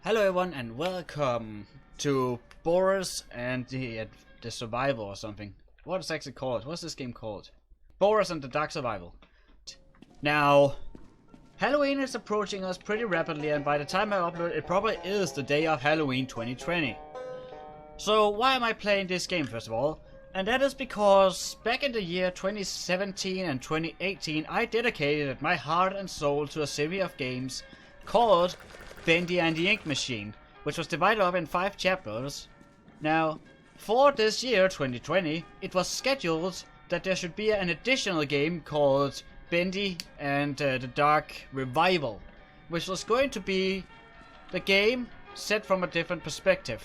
Hello everyone and welcome to Boris and the Survival or something. What is it actually called? What's this game called? Boris and the Dark Survival. Now, Halloween is approaching us pretty rapidly, and by the time I upload it probably is the day of Halloween 2020. So why am I playing this game first of all? And that is because back in the year 2017 and 2018 I dedicated my heart and soul to a series of games called Bendy the Ink Machine, which was divided up in 5 chapters. Now, for this year, 2020, it was scheduled that there should be an additional game called Bendy and the Dark Revival, which was going to be the game set from a different perspective.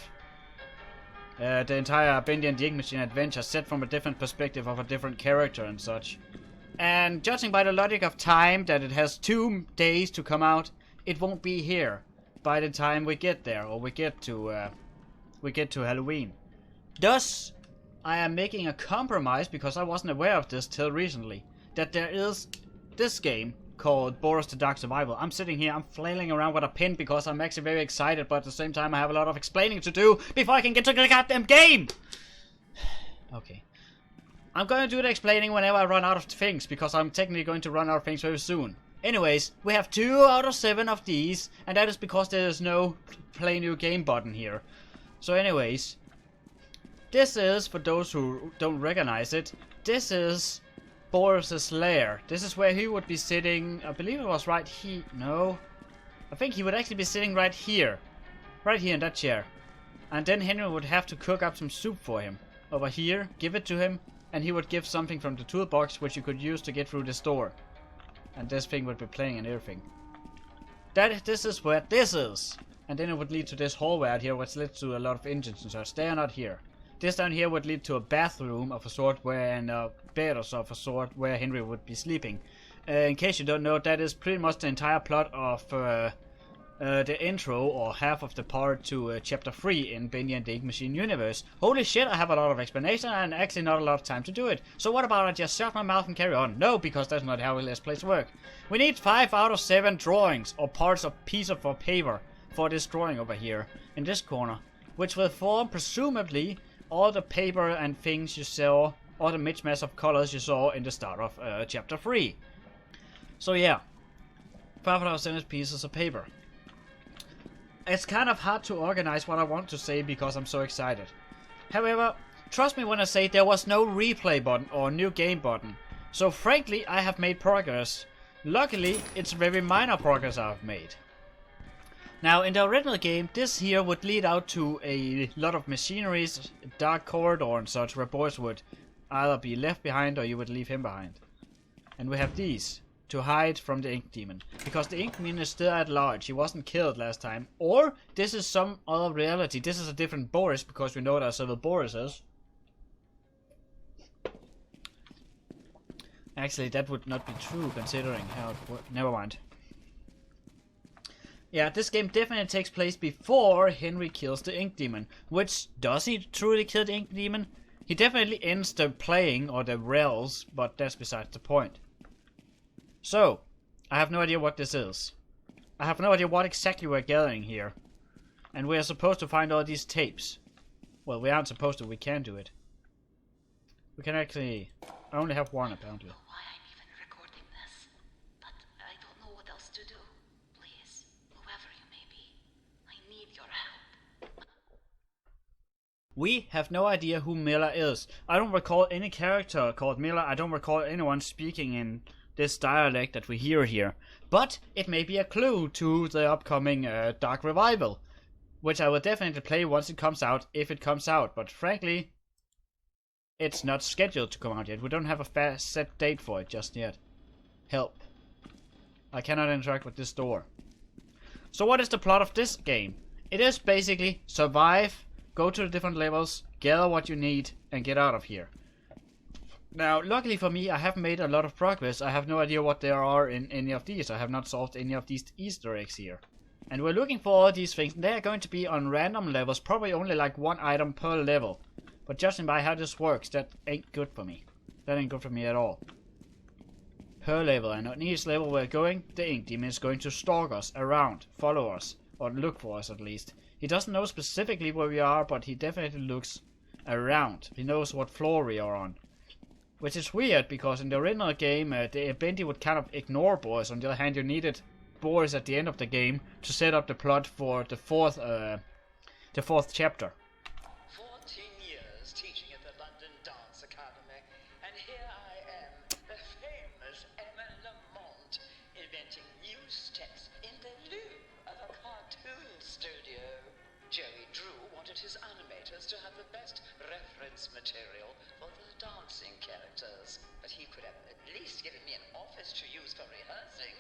The entire Bendy and the Ink Machine adventure set from a different perspective of a different character and such. And judging by the logic of time, that it has 2 days to come out, it won't be here by the time we get there, or we get to Halloween. Thus, I am making a compromise, because I wasn't aware of this till recently, that there is this game called Boris the Dark Survival. I'm sitting here, I'm flailing around with a pen because I'm actually very excited, but at the same time I have a lot of explaining to do before I can get to the goddamn game! Okay. I'm going to do the explaining whenever I run out of things, because I'm technically going to run out of things very soon. Anyways, we have 2 out of 7 of these, and that is because there is no play new game button here. So anyways, this is, for those who don't recognize it, this is Boris's lair. This is where he would be sitting. I believe it was right here. No, I think he would actually be sitting right here in that chair. And then Henry would have to cook up some soup for him over here, give it to him, and he would give something from the toolbox which you could use to get through this door. And this thing would be playing and everything. This is where this is. And then it would lead to this hallway out here, which leads to a lot of engines and such. They are not here. This down here would lead to a bathroom of a sort, and a bed of a sort where Henry would be sleeping. In case you don't know, that is pretty much the entire plot of the intro, or half of the part to chapter 3 in Bendy and the Ink Machine universe. Holy shit, I have a lot of explanation and actually not a lot of time to do it. So what about I just shut my mouth and carry on? No, because that's not how Let's Plays work. We need 5 out of 7 drawings, or parts of piece of paper, for this drawing over here, in this corner, which will form, presumably, all the paper and things you saw, all the mismatch of colors you saw in the start of chapter 3. So yeah, 5 out of 7 pieces of paper. It's kind of hard to organize what I want to say because I'm so excited. However, trust me when I say there was no replay button or new game button. So frankly, I have made progress. Luckily, it's very minor progress I've made. Now, in the original game, this here would lead out to a lot of machineries, dark corridor and such, where Boris would either be left behind or you would leave him behind. And we have these to hide from the Ink Demon, because the Ink Demon is still at large. He wasn't killed last time, or this is some other reality. This is a different Boris, because we know there are several Borises. Actually, that would not be true, considering how it works. Never mind. Yeah, this game definitely takes place before Henry kills the Ink Demon. Which, does he truly kill the Ink Demon? He definitely ends the playing, or the rails, but that's besides the point. So, I have no idea what this is. I have no idea what exactly we're gathering here. And we are supposed to find all these tapes. Well, we aren't supposed to, we can do it. We can actually... I only have one, apparently. I don't know why I'm even recording this, but I don't know what else to do. Please, whoever you may be, I need your help. We have no idea who Miller is. I don't recall any character called Miller. I don't recall anyone speaking in this dialect that we hear here. But it may be a clue to the upcoming Dark Revival, which I will definitely play once it comes out, if it comes out. But frankly, it's not scheduled to come out yet. We don't have a fast set date for it just yet. Help. I cannot interact with this door. So what is the plot of this game? It is basically survive, go to the different levels, gather what you need, and get out of here. Now, luckily for me, I haven't made a lot of progress. I have no idea what there are in any of these. I have not solved any of these Easter eggs here. And we're looking for all these things. They are going to be on random levels, probably only like 1 item per level. But judging by how this works, that ain't good for me. That ain't good for me at all. Per level, and on each level we're going, the Ink Demon is going to stalk us around, follow us, or look for us at least. He doesn't know specifically where we are, but he definitely looks around. He knows what floor we are on. Which is weird, because in the original game, Bendy would kind of ignore Boris. On the other hand, you needed Boris at the end of the game to set up the plot for the fourth chapter. 14 years teaching at the London Dance Academy, and here I am, the famous Emma Lamont, inventing new steps in the loo of a cartoon studio. Joey Drew wanted his animators to have the best reference material for the dancing characters, but he could have at least given me an office to use for rehearsing.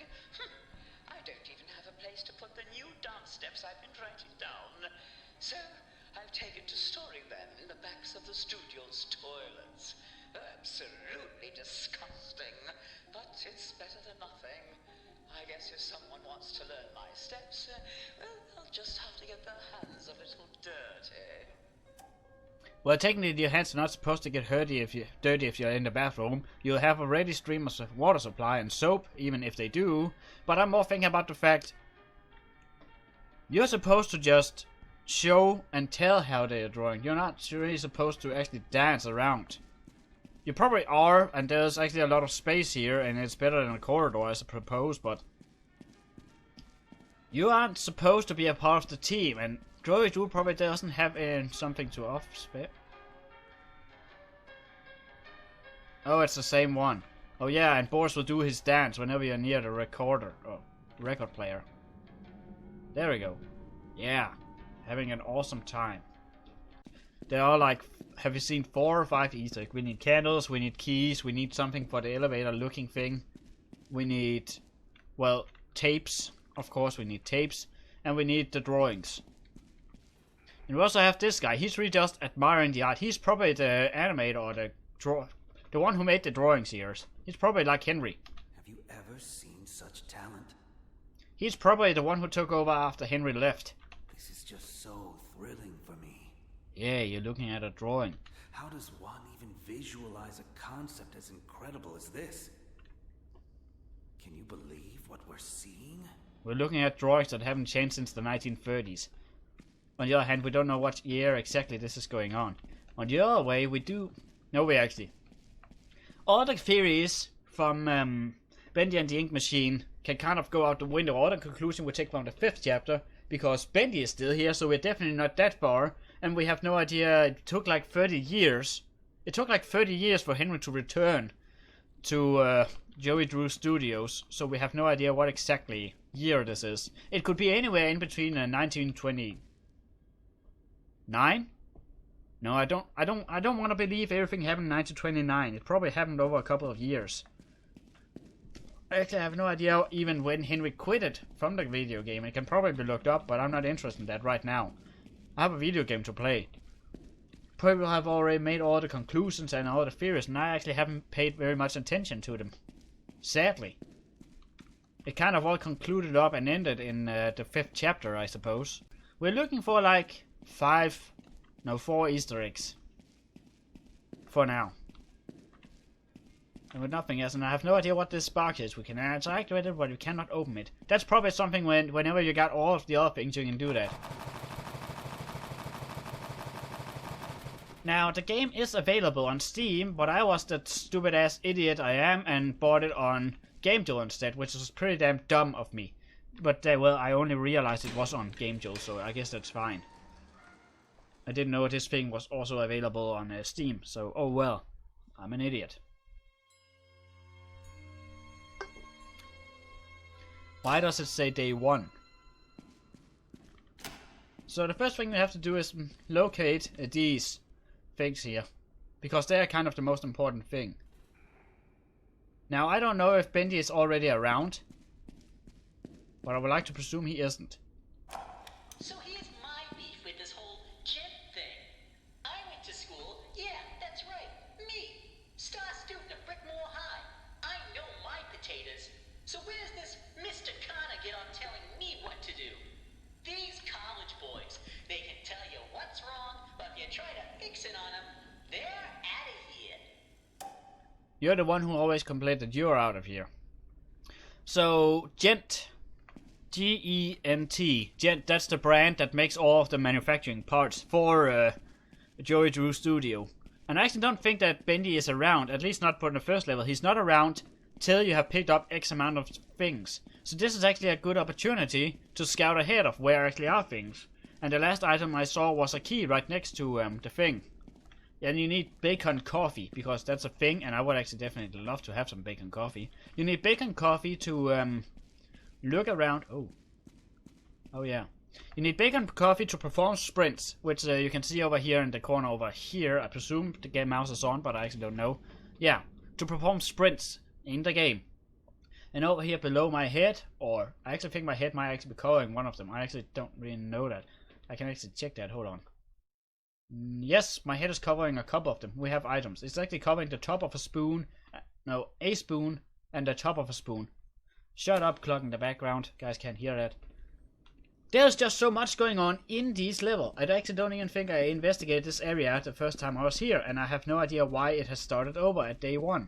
I don't even have a place to put the new dance steps I've been writing down. So, I've taken to storing them in the backs of the studio's toilets. Absolutely disgusting, but it's better than nothing. I guess if someone wants to learn my steps, well, they'll just have to get their hands a little dirty. Well, technically your hands are not supposed to get dirty if you're in the bathroom. You'll have a ready stream of water supply and soap, even if they do. But I'm more thinking about the fact you're supposed to just show and tell how they are drawing. You're not really supposed to actually dance around. You probably are, and there's actually a lot of space here, and it's better than a corridor, I suppose, but you aren't supposed to be a part of the team, and Joey Drew probably doesn't have something to offspare. Oh, it's the same one. Oh yeah, and Boris will do his dance whenever you're near the record player. There we go. Yeah, having an awesome time. There are like, have you seen 4 or 5 Easter eggs? We need candles, we need keys, we need something for the elevator looking thing. We need, well, tapes. Of course we need tapes. And we need the drawings. And we also have this guy. He's really just admiring the art. He's probably the animator or the one who made the drawings here. He's probably like Henry. Have you ever seen such talent? He's probably the one who took over after Henry left. This is just so thrilling for me. Yeah, you're looking at a drawing. How does one even visualize a concept as incredible as this? Can you believe what we're seeing? We're looking at drawings that haven't changed since the 1930s. On the other hand, we don't know what year exactly this is going on. On the other way, we do... No, we actually... All the theories from Bendy and the Ink Machine can kind of go out the window. All the conclusion we take from the 5th chapter, because Bendy is still here, so we're definitely not that far, and we have no idea. It took like 30 years. It took like 30 years for Henry to return to Joey Drew Studios, so we have no idea what exactly year this is. It could be anywhere in between 1929. No, I don't want to believe everything happened in 1929. It probably happened over a couple of years. Actually, I have no idea even when Henry quitted from the video game. It can probably be looked up, but I'm not interested in that right now. I have a video game to play. Probably have already made all the conclusions and all the theories, and I actually haven't paid very much attention to them. Sadly. It kind of all concluded up and ended in the 5th chapter, I suppose. We're looking for like 4 Easter eggs. For now. And with nothing else, and I have no idea what this box is. We can activate it, but we cannot open it. That's probably something whenever you got all of the other things, you can do that. Now, the game is available on Steam, but I was the stupid ass idiot I am and bought it on GameJolt instead, which is pretty damn dumb of me. But, well, I only realized it was on GameJolt, so I guess that's fine. I didn't know this thing was also available on Steam, so oh well. I'm an idiot. Why does it say day 1? So the first thing we have to do is locate these things here, because they are kind of the most important thing. Now I don't know if Bendy is already around, but I would like to presume he isn't. So here's my beef with this whole jet thing. I went to school, yeah, that's right, me, star student at Brickmore High. I know my potatoes. So where's this Mr. Connor get on telling me what to do? These college boys, they can tell you what's wrong, but if you try to fix it on them, they're out of here. You're the one who always complained that you're out of here. So, Gent, Gent. That's the brand that makes all of the manufacturing parts for Joey Drew Studio. And I actually don't think that Bendy is around, at least not for the first level. He's not around till you have picked up X amount of things. So this is actually a good opportunity to scout ahead of where actually are things. And the last item I saw was a key right next to the thing. And you need bacon coffee, because that's a thing, and I would actually definitely love to have some bacon coffee. You need bacon coffee to look around. Oh yeah. You need bacon coffee to perform sprints, which you can see over here in the corner over here. I presume the game mouse is on, but I actually don't know. Yeah, to perform sprints in the game. And over here below my head, or I actually think my head might actually be covering one of them. I actually don't really know that. I can actually check that. Hold on. Yes, my head is covering a couple of them. We have items. It's actually covering the top of a spoon. No, a spoon and the top of a spoon. Shut up, clock in the background. Guys can't hear that. There's just so much going on in this level. I actually don't even think I investigated this area the first time I was here, and I have no idea why it has started over at day 1.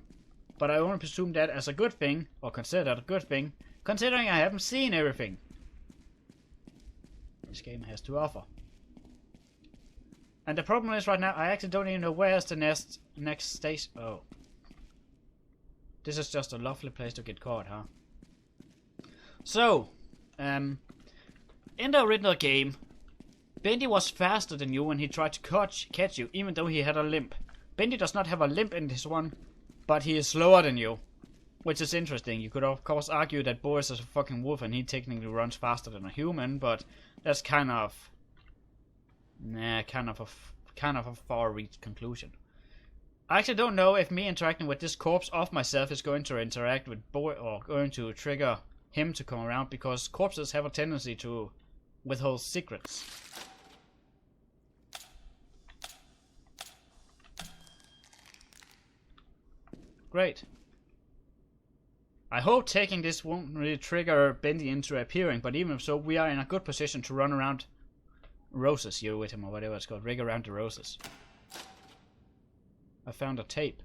But I only presume that as a good thing, or consider that a good thing, considering I haven't seen everything this game has to offer. And the problem is right now, I actually don't even know where's the next station. Oh. This is just a lovely place to get caught, huh? So, in the original game, Bendy was faster than you when he tried to catch you, even though he had a limp. Bendy does not have a limp in this one, but he is slower than you, which is interesting. You could of course argue that Boris is a fucking wolf and he technically runs faster than a human, but that's kind of a far-reached conclusion. I actually don't know if me interacting with this corpse of myself is going to interact with Boris or going to trigger him to come around, because corpses have a tendency to withhold secrets. Great. I hope taking this won't really trigger Bendy into appearing, but even so, we are in a good position to run around roses here with him, or whatever it's called. Rig around the roses. I found a tape.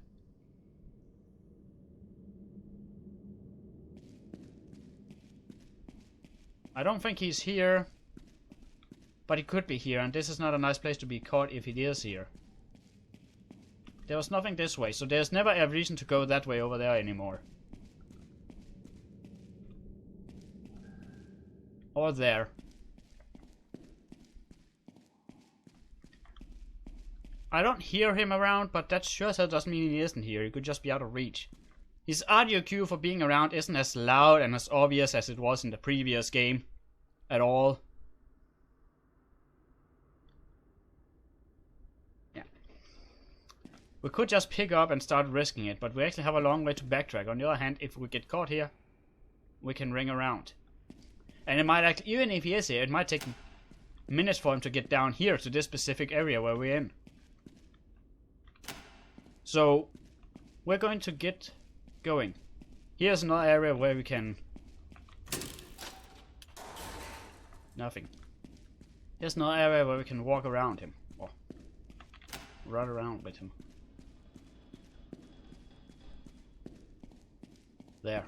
I don't think he's here, but he could be here, and this is not a nice place to be caught if he is here. There was nothing this way, so there's never a reason to go that way over there anymore. Or there. I don't hear him around, but that sure doesn't mean he isn't here. He could just be out of reach. His audio cue for being around isn't as loud and as obvious as it was in the previous game. At all. Yeah. We could just pick up and start risking it, but we actually have a long way to backtrack. On the other hand, if we get caught here, we can ring around. And it might actually, even if he is here, it might take minutes for him to get down here to this specific area where we're in. So, we're going to get going. Here's another area where we can... Nothing. Here's another area where we can walk around him. Or run around with him. There.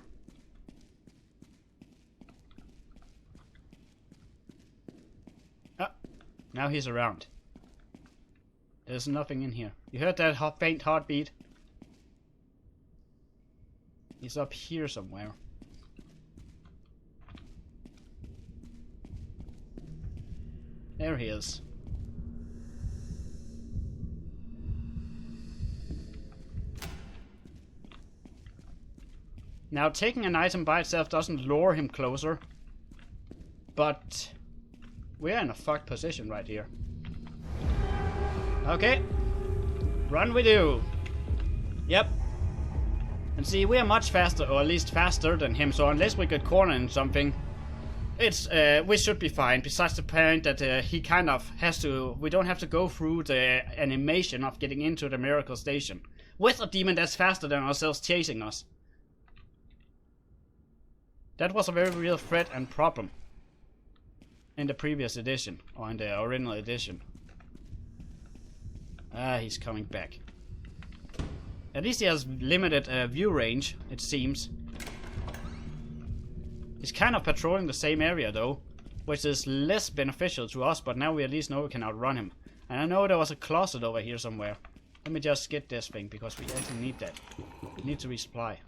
Ah, now he's around. There's nothing in here. You heard that faint heartbeat? He's up here somewhere. There he is. Now, taking an item by itself doesn't lure him closer, but we're in a fucked position right here. Okay, run we do. Yep. And see, we are much faster, or at least faster than him, so unless we get cornered in something, it's we should be fine. Besides the point that he kind of has to, we don't have to go through the animation of getting into the miracle station with a demon that's faster than ourselves chasing us. That was a very real threat and problem in the previous edition, or in the original edition. Ah, he's coming back. At least he has limited view range, it seems. He's kind of patrolling the same area though, which is less beneficial to us, but now we at least know we can outrun him. And I know there was a closet over here somewhere. Let me just get this thing, because we actually need that. We need to resupply.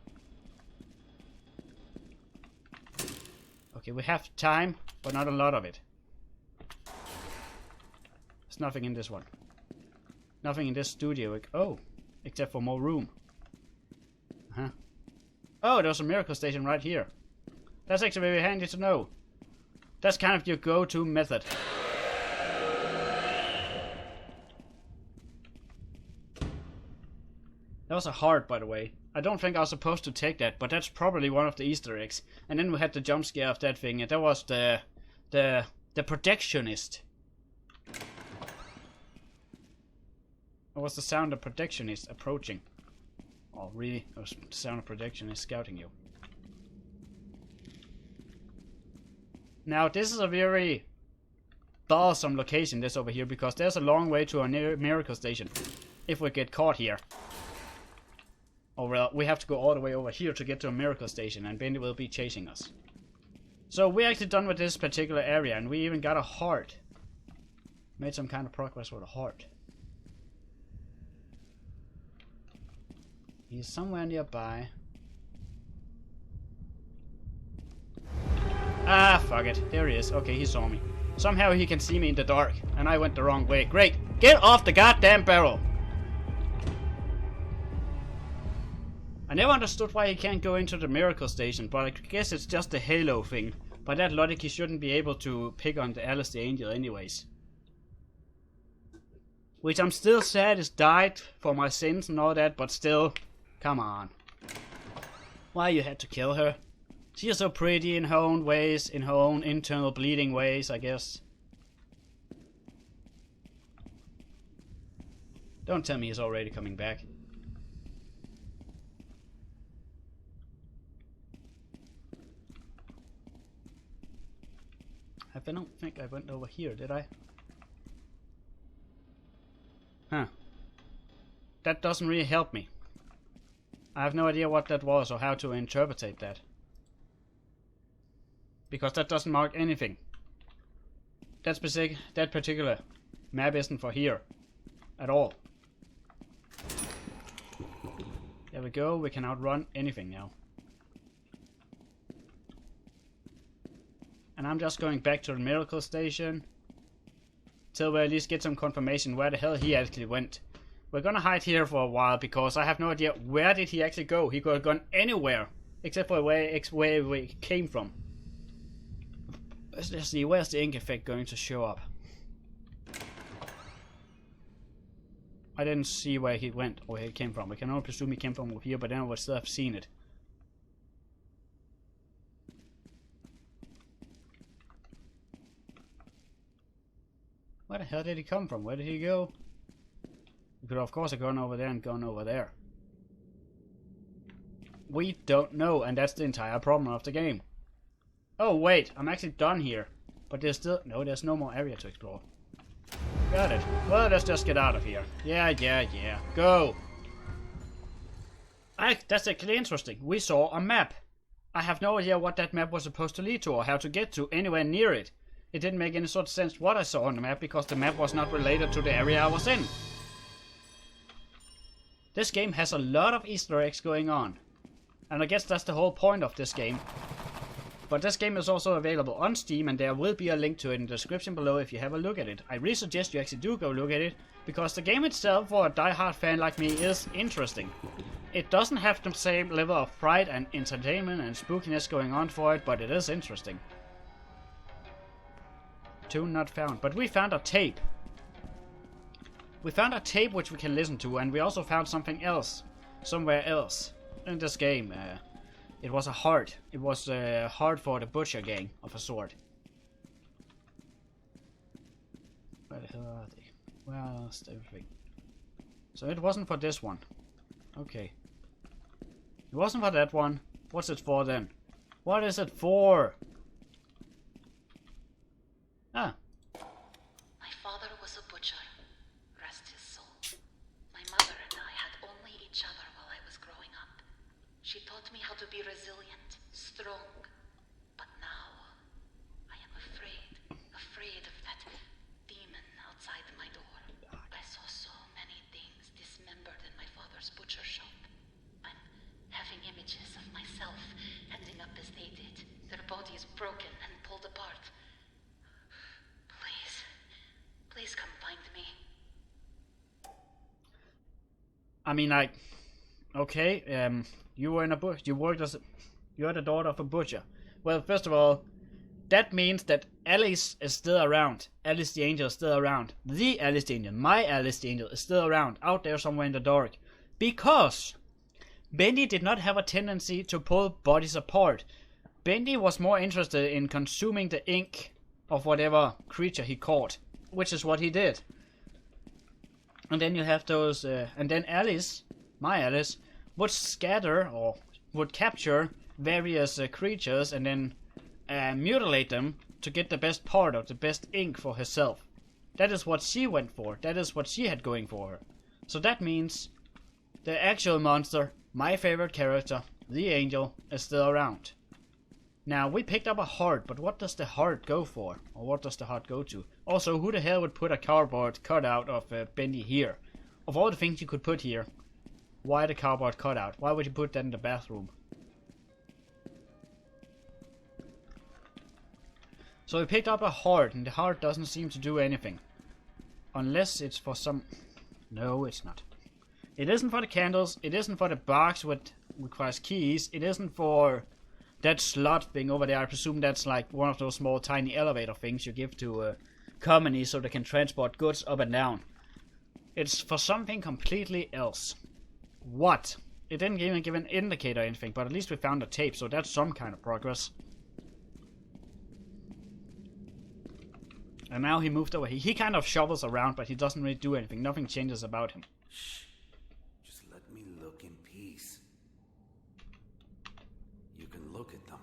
Okay, we have time, but not a lot of it. There's nothing in this one. Nothing in this studio. Oh, except for more room. Uh-huh. Oh, there's a miracle station right here. That's actually very handy to know. That's kind of your go-to method. That was a heart, by the way. I don't think I was supposed to take that, but that's probably one of the Easter eggs. And then we had the jump scare of that thing, and that was the protectionist. It was the sound of protectionist approaching. Oh, really? It was the sound of protectionist scouting you. Now, this is a very bothersome location, this over here, because there's a long way to a miracle station. If we get caught here. Or well, we have to go all the way over here to get to a miracle station, and Bendy will be chasing us. So we're actually done with this particular area, and we even got a heart. Made some kind of progress with a heart. He's somewhere nearby. Ah, fuck it. There he is. Okay, he saw me. Somehow he can see me in the dark, and I went the wrong way. Great. Get off the goddamn barrel! I never understood why he can't go into the miracle station, but I guess it's just a Halo thing. By that logic, he shouldn't be able to pick on the Alice the Angel anyways. Which I'm still sad is died for my sins and all that, but still, come on. Why you had to kill her? She is so pretty in her own ways, in her own internal bleeding ways, I guess. Don't tell me he's already coming back. I don't think I went over here, did I? Huh. That doesn't really help me. I have no idea what that was or how to interpret that. Because that doesn't mark anything. That particular map isn't for here. At all. There we go, we can outrun anything now. And I'm just going back to the miracle station. Till we at least get some confirmation where the hell he actually went. We're gonna hide here for a while because I have no idea where did he actually go. He could have gone anywhere. Except for where we came from. Let's see, where's the ink effect going to show up? I didn't see where he went or where he came from. I can only presume he came from over here, but then I would still have seen it. Where the hell did he come from? Where did he go? He could of course have gone over there and gone over there. We don't know, and that's the entire problem of the game. Oh wait, I'm actually done here. But there's still... No, there's no more area to explore. Got it. Well, let's just get out of here. Yeah. Go! That's actually interesting. We saw a map. I have no idea what that map was supposed to lead to or how to get to anywhere near it. It didn't make any sort of sense what I saw on the map because the map was not related to the area I was in. This game has a lot of Easter eggs going on. And I guess that's the whole point of this game. But this game is also available on Steam, and there will be a link to it in the description below if you have a look at it. I really suggest you actually do go look at it, because the game itself for a die-hard fan like me is interesting. It doesn't have the same level of fright and entertainment and spookiness going on for it, but it is interesting. Tune not found, but we found a tape. We found a tape which we can listen to, and we also found something else, somewhere else in this game. It was a heart. It was a heart for the butcher gang of a sort. Where the hell are they? Where is everything? So it wasn't for this one. Okay. It wasn't for that one. What's it for then? What is it for? Ah. My father was a butcher. Rest his soul. My mother and I had only each other while I was growing up. She taught me how to be resilient, strong, but body is broken and pulled apart. Please come find me. I mean, like, okay, you were in a bush. You're the daughter of a butcher. Well, first of all, that means that Alice is still around. Alice the Angel is still around. The Alice the Angel, my Alice the Angel, is still around, out there somewhere in the dark. Because Bendy did not have a tendency to pull bodies apart. Bendy was more interested in consuming the ink of whatever creature he caught, which is what he did. And then you have those, and then Alice, my Alice, would scatter or would capture various creatures and then mutilate them to get the best part of the best ink for herself. That is what she went for. That is what she had going for her. So that means the actual monster, my favorite character, the Angel, is still around. Now, we picked up a heart, but what does the heart go for? Or what does the heart go to? Also, who the hell would put a cardboard cutout of Bendy here? Of all the things you could put here, why the cardboard cutout? Why would you put that in the bathroom? So we picked up a heart, and the heart doesn't seem to do anything. Unless it's for some... No, it's not. It isn't for the candles, it isn't for the box which requires keys, it isn't for that slot thing over there. I presume that's like one of those small tiny elevator things you give to companies so they can transport goods up and down. It's for something completely else. What? It didn't even give an indicator or anything, but at least we found a tape, so that's some kind of progress. And now he moved over. He kind of shovels around, but he doesn't really do anything. Nothing changes about him. Shh. Just let me look in peace. You can look at them,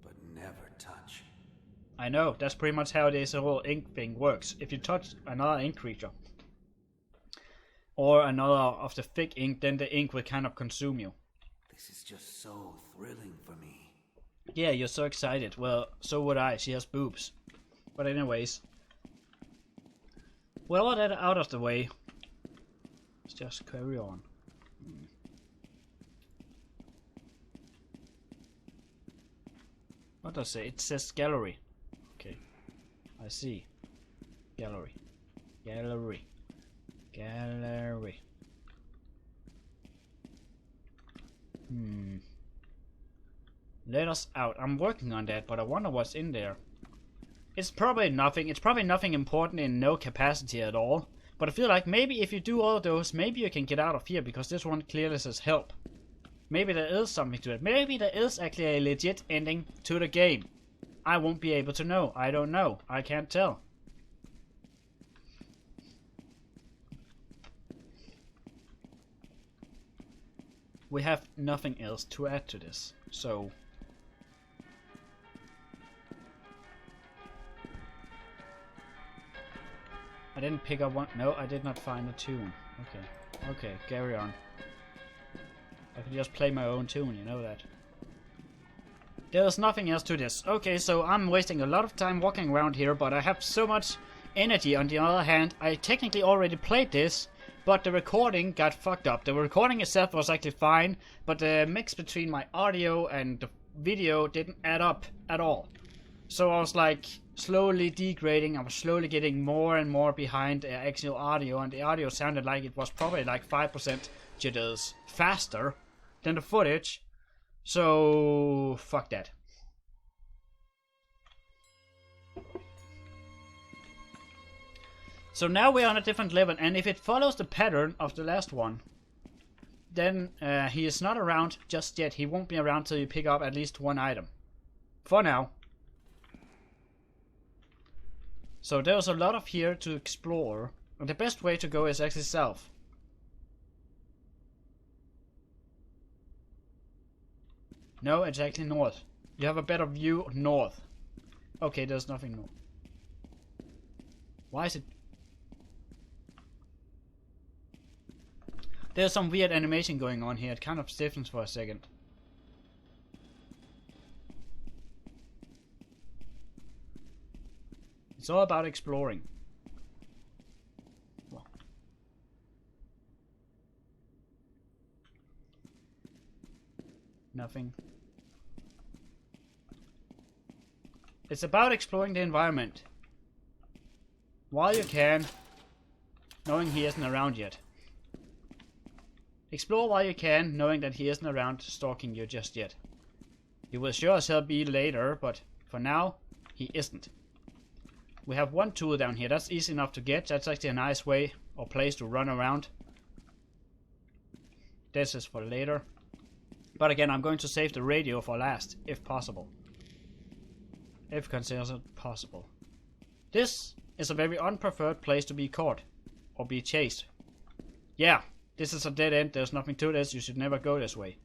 but never touch. I know. That's pretty much how this whole ink thing works. If you touch another ink creature, or another of the thick ink, then the ink will kind of consume you. This is just so thrilling for me. Yeah, you're so excited. Well, so would I. She has boobs. But anyways, with all that out of the way, let's just carry on. What does it say? It says gallery. Okay, I see. Gallery. Gallery. Gallery. Let us out. I'm working on that, but I wonder what's in there. It's probably nothing. It's probably nothing important in no capacity at all. But I feel like maybe if you do all those, maybe you can get out of here, because this one clearly says help. Maybe there is something to it. Maybe there is actually a legit ending to the game. I won't be able to know. I don't know. I can't tell. We have nothing else to add to this, so... I didn't pick up one. No, I did not find a tune. Okay. Okay, carry on. I can just play my own tune, you know that. There's nothing else to this. Okay, so I'm wasting a lot of time walking around here, but I have so much energy. On the other hand, I technically already played this, but the recording got fucked up. The recording itself was actually fine, but the mix between my audio and the video didn't add up at all. So I was like slowly degrading. I was slowly getting more and more behind the actual audio, and the audio sounded like it was probably like 5% jitters faster than the footage. So fuck that. So now we're on a different level, and if it follows the pattern of the last one, then he is not around just yet. He won't be around till you pick up at least one item. For now. So there's a lot of here to explore, and the best way to go is actually south. No, it's actually north. You have a better view north. Okay, there's nothing north. Why is it... There's some weird animation going on here. It kind of stiffens for a second. It's all about exploring. Well. Nothing. It's about exploring the environment. While you can, knowing he isn't around yet. Explore while you can, knowing that he isn't around stalking you just yet. He will sure as hell be later, but for now, he isn't. We have one tool down here. That's easy enough to get. That's actually a nice way or place to run around. This is for later. But again, I'm going to save the radio for last, if possible. If considered possible. This is a very unpreferred place to be caught. Or be chased. Yeah, this is a dead end. There's nothing to this. You should never go this way.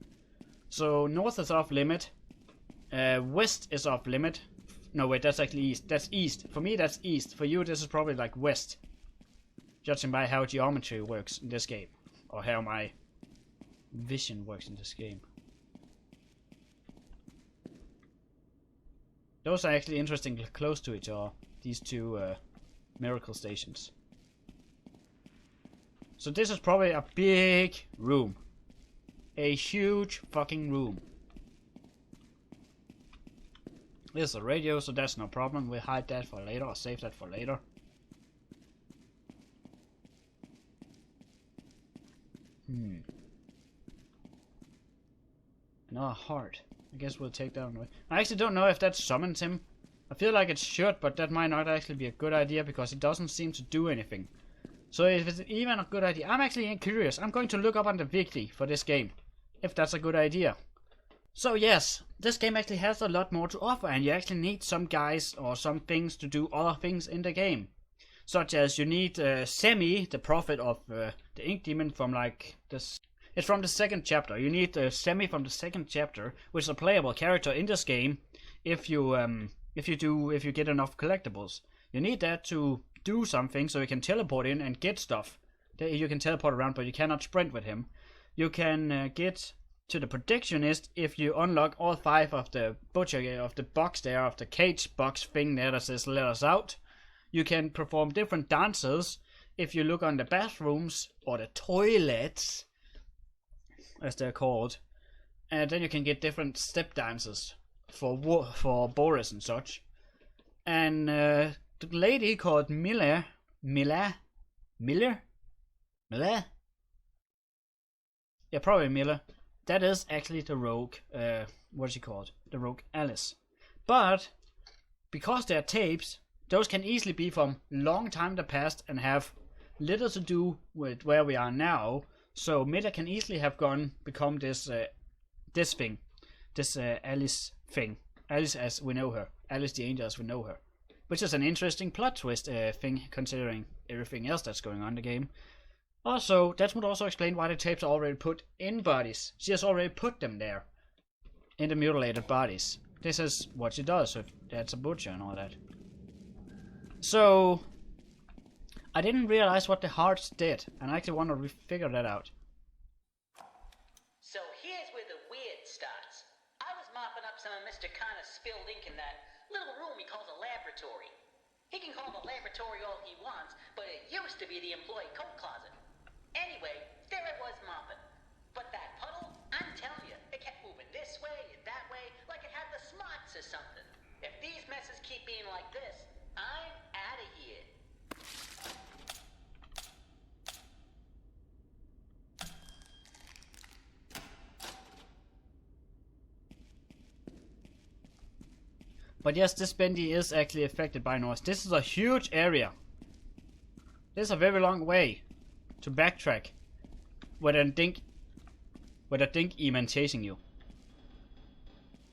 So, north is off limit. West is off limit. No, wait, that's actually east. That's east. For me, that's east. For you, this is probably like west. Judging by how geometry works in this game. Or how my vision works in this game. Those are actually interestingly close to each other. These two miracle stations. So this is probably a big room. A huge fucking room. There's a radio, so that's no problem. We'll hide that for later or save that for later. Another heart. I guess we'll take that away. I actually don't know if that summons him. I feel like it should, but that might not actually be a good idea because it doesn't seem to do anything. So if it's even a good idea, I'm actually curious. I'm going to look up on the wiki for this game, if that's a good idea. So yes, this game actually has a lot more to offer, and you actually need some guys or some things to do other things in the game. Such as you need Semi, the prophet of the Ink Demon from like this. It's from the second chapter. You need Semi from the second chapter, which is a playable character in this game. If you get enough collectibles, you need that to do something, so you can teleport in and get stuff. You can teleport around, but you cannot sprint with him. You can get to the protectionist if you unlock all 5 of the butcher of the box there, of the cage box thing there that says "Let us out." You can perform different dances if you look on the bathrooms or the toilets, as they're called, and then you can get different step dances for Boris and such. And the lady called Miller. Yeah, probably Miller. That is actually the rogue. What is she called? The rogue Alice. But because they're tapes, those can easily be from long time in the past and have little to do with where we are now. So Miller can easily have become this thing, this Alice thing, Alice as we know her, Alice the Angel as we know her, which is an interesting plot twist thing considering everything else that's going on in the game. Also, that would also explain why the tapes are already put in bodies. She has already put them there, in the mutilated bodies. This is what she does, so that's a butcher and all that. So, I didn't realize what the hearts did, and I actually want to figure that out. So here's where the weird starts. I was mopping up some of Mr. Connor's spilled ink in that little room he calls a laboratory. He can call the laboratory all he wants, but it used to be the employee coat closet. Anyway, there I was mopping. But that puddle, I'm telling you, it kept moving this way and that way, like it had the smarts or something. If these messes keep being like this, I'm out of here. But yes, this Bendy is actually affected by noise. This is a huge area. This is a very long way to backtrack with a dink demon chasing you.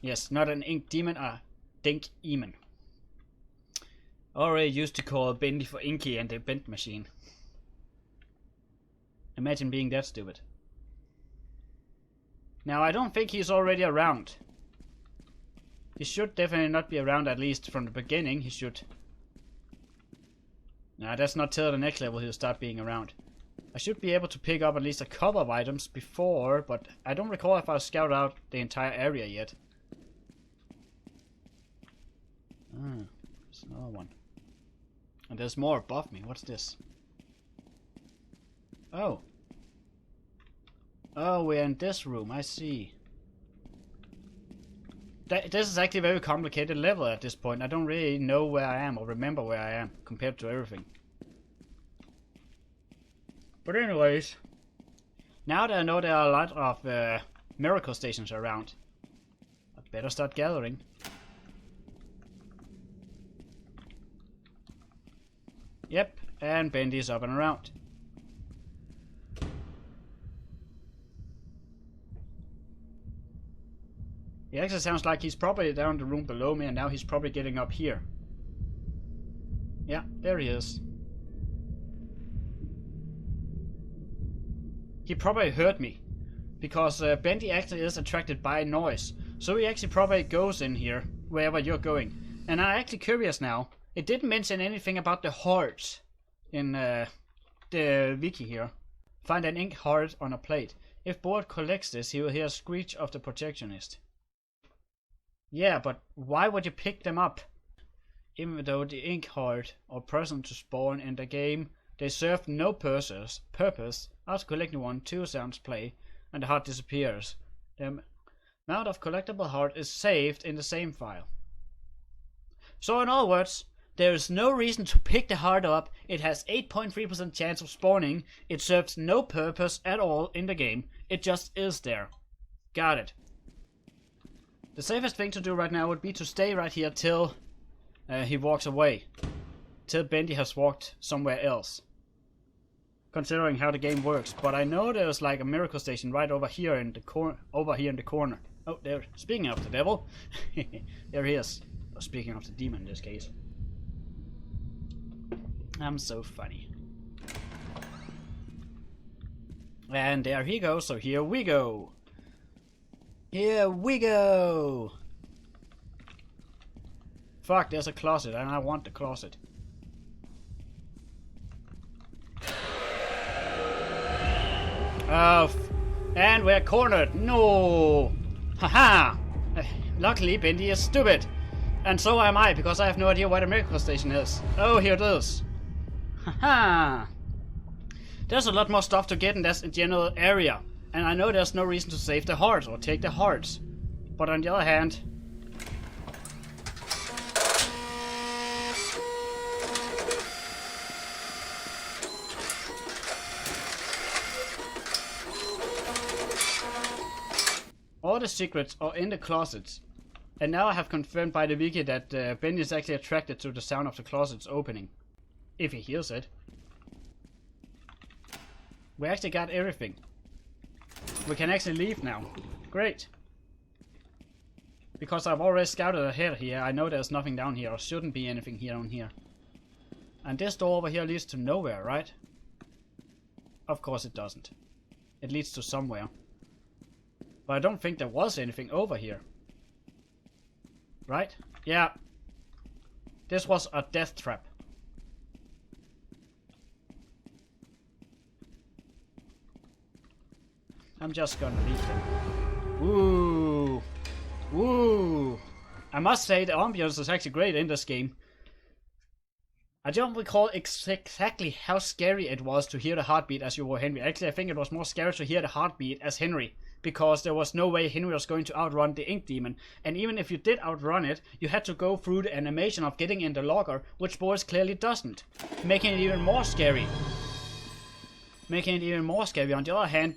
Yes, not an ink demon, a dink demon. Already used to call Bendy for Inky and the Bendy Machine. Imagine being that stupid. Now, I don't think he's already around. He should definitely not be around, at least from the beginning. He should. Nah, that's not till the next level he'll start being around. I should be able to pick up at least a couple of items before, but I don't recall if I've scouted out the entire area yet. Ah, there's another one. And there's more above me. What's this? Oh. Oh, we're in this room. I see. This is actually a very complicated level at this point. I don't really know where I am or remember where I am compared to everything. But anyways, now that I know there are a lot of miracle stations around, I better start gathering. Yep, and Bendy's up and around. It actually sounds like he's probably down the room below me, and now he's probably getting up here. Yeah, there he is. He probably heard me, because Bendy actually is attracted by noise. So he actually probably goes in here, wherever you're going. And I'm actually curious now. It didn't mention anything about the hearts in the wiki here. Find an ink heart on a plate. If Boris collects this, he will hear a screech of the projectionist. Yeah, but why would you pick them up? Even though the ink heart or present to spawn in the game, they serve no purpose. After collecting one, 2 sounds play, and the heart disappears. The amount of collectible heart is saved in the same file. So in other words, there is no reason to pick the heart up. It has 8.3% chance of spawning. It serves no purpose at all in the game. It just is there. Got it. The safest thing to do right now would be to stay right here till he walks away. Till Bendy has walked somewhere else. Considering how the game works. But I know there's like a miracle station right over here in the corner. Oh, there. Speaking of the devil. There he is. Or speaking of the demon in this case. I'm so funny. And there he goes, so here we go. Here we go! Fuck, there's a closet, and I want the closet. Oh, and we're cornered! No! Haha! Luckily, Bendy is stupid. And so am I, because I have no idea where the miracle station is. Oh, here it is. Haha! There's a lot more stuff to get in this general area. And I know there's no reason to save the hearts or take the hearts. But on the other hand... all the secrets are in the closets. And now I have confirmed by the wiki that Bendy is actually attracted to the sound of the closet's opening. If he hears it. We actually got everything. We can actually leave now. Great. Because I've already scouted ahead here, I know there's nothing down here, or shouldn't be anything here down here. And this door over here leads to nowhere, right? Of course it doesn't. It leads to somewhere. But I don't think there was anything over here. Right? Yeah. This was a death trap. I'm just gonna leave them. Ooh. Ooh. I must say the ambience is actually great in this game. I don't recall exactly how scary it was to hear the heartbeat as you were Henry. Actually, I think it was more scary to hear the heartbeat as Henry. Because there was no way Henry was going to outrun the ink demon. And even if you did outrun it, you had to go through the animation of getting in the locker, which Boris clearly doesn't. Making it even more scary. On the other hand,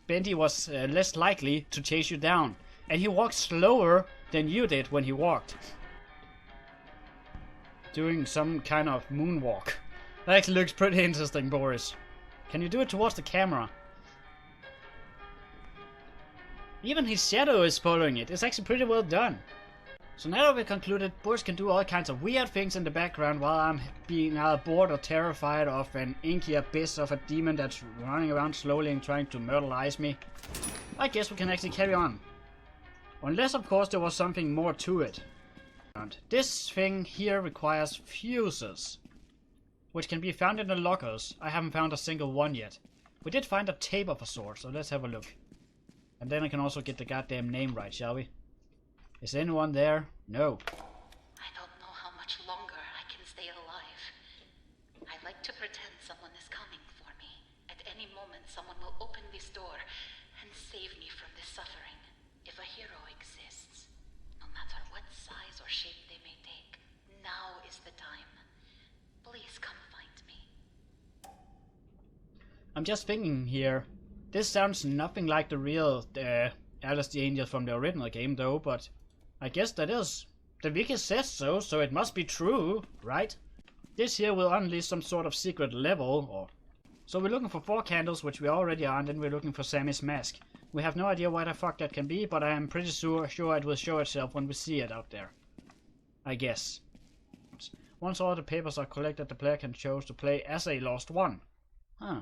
Bendy was less likely to chase you down. And he walked slower than you did when he walked. Doing some kind of moonwalk. That actually looks pretty interesting, Boris. Can you do it towards the camera? Even his shadow is following it. It's actually pretty well done. So now that we've concluded, Boris can do all kinds of weird things in the background while I'm being either bored or terrified of an inky abyss of a demon that's running around slowly and trying to myrtleize me. I guess we can actually carry on. Unless, of course, there was something more to it. This thing here requires fuses, which can be found in the lockers. I haven't found a single one yet. We did find a tape of a sort, so let's have a look. And then I can also get the goddamn name right, shall we? Is anyone there? No. I don't know how much longer I can stay alive. I like to pretend someone is coming for me. At any moment, someone will open this door and save me from this suffering. If a hero exists. what size or shape they may take, now is the time. Please come find me. I'm just thinking here. This sounds nothing like the real Alice the Angel from the original game, though, but I guess that is. The wiki says so, so it must be true, right? This here will unleash some sort of secret level, or... So we're looking for 4 candles, which we already are, and then we're looking for Sammy's mask. We have no idea what the fuck that can be, but I am pretty sure it will show itself when we see it out there. I guess. Once all the papers are collected, the player can choose to play as a lost one. Huh.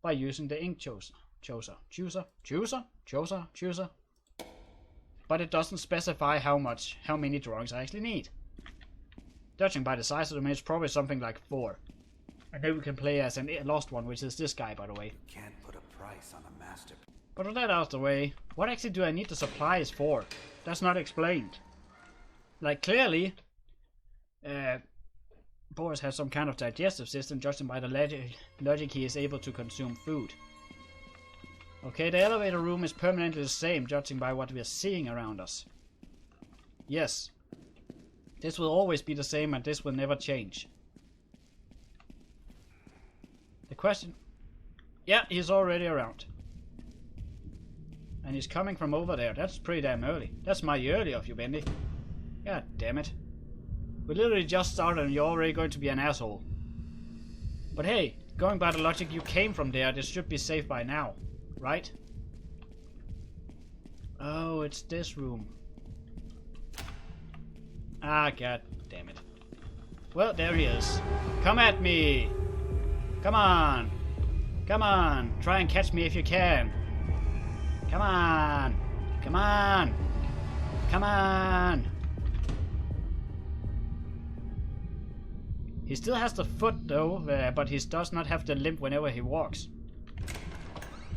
By using the ink chooser. But it doesn't specify how many drawings I actually need. Judging by the size of them, it's probably something like 4. And then we can play as a lost one, which is this guy, by the way. Can't put a price on a master. But with that out of the way, what actually do I need the supplies for? That's not explained. Like, clearly, Boris has some kind of digestive system, judging by the logic he is able to consume food. Okay, the elevator room is permanently the same, judging by what we are seeing around us. Yes. This will always be the same, and this will never change. The question... Yeah, he's already around. And he's coming from over there. That's pretty damn early. That's mighty early of you, Bendy. God damn it. We literally just started and you're already going to be an asshole. But hey, going by the logic you came from there, this should be safe by now. Right? Oh, it's this room. Ah, god damn it. Well, there he is. Come at me! Come on! Come on! Try and catch me if you can! Come on! Come on! Come on! He still has the foot though, but he does not have the limp whenever he walks.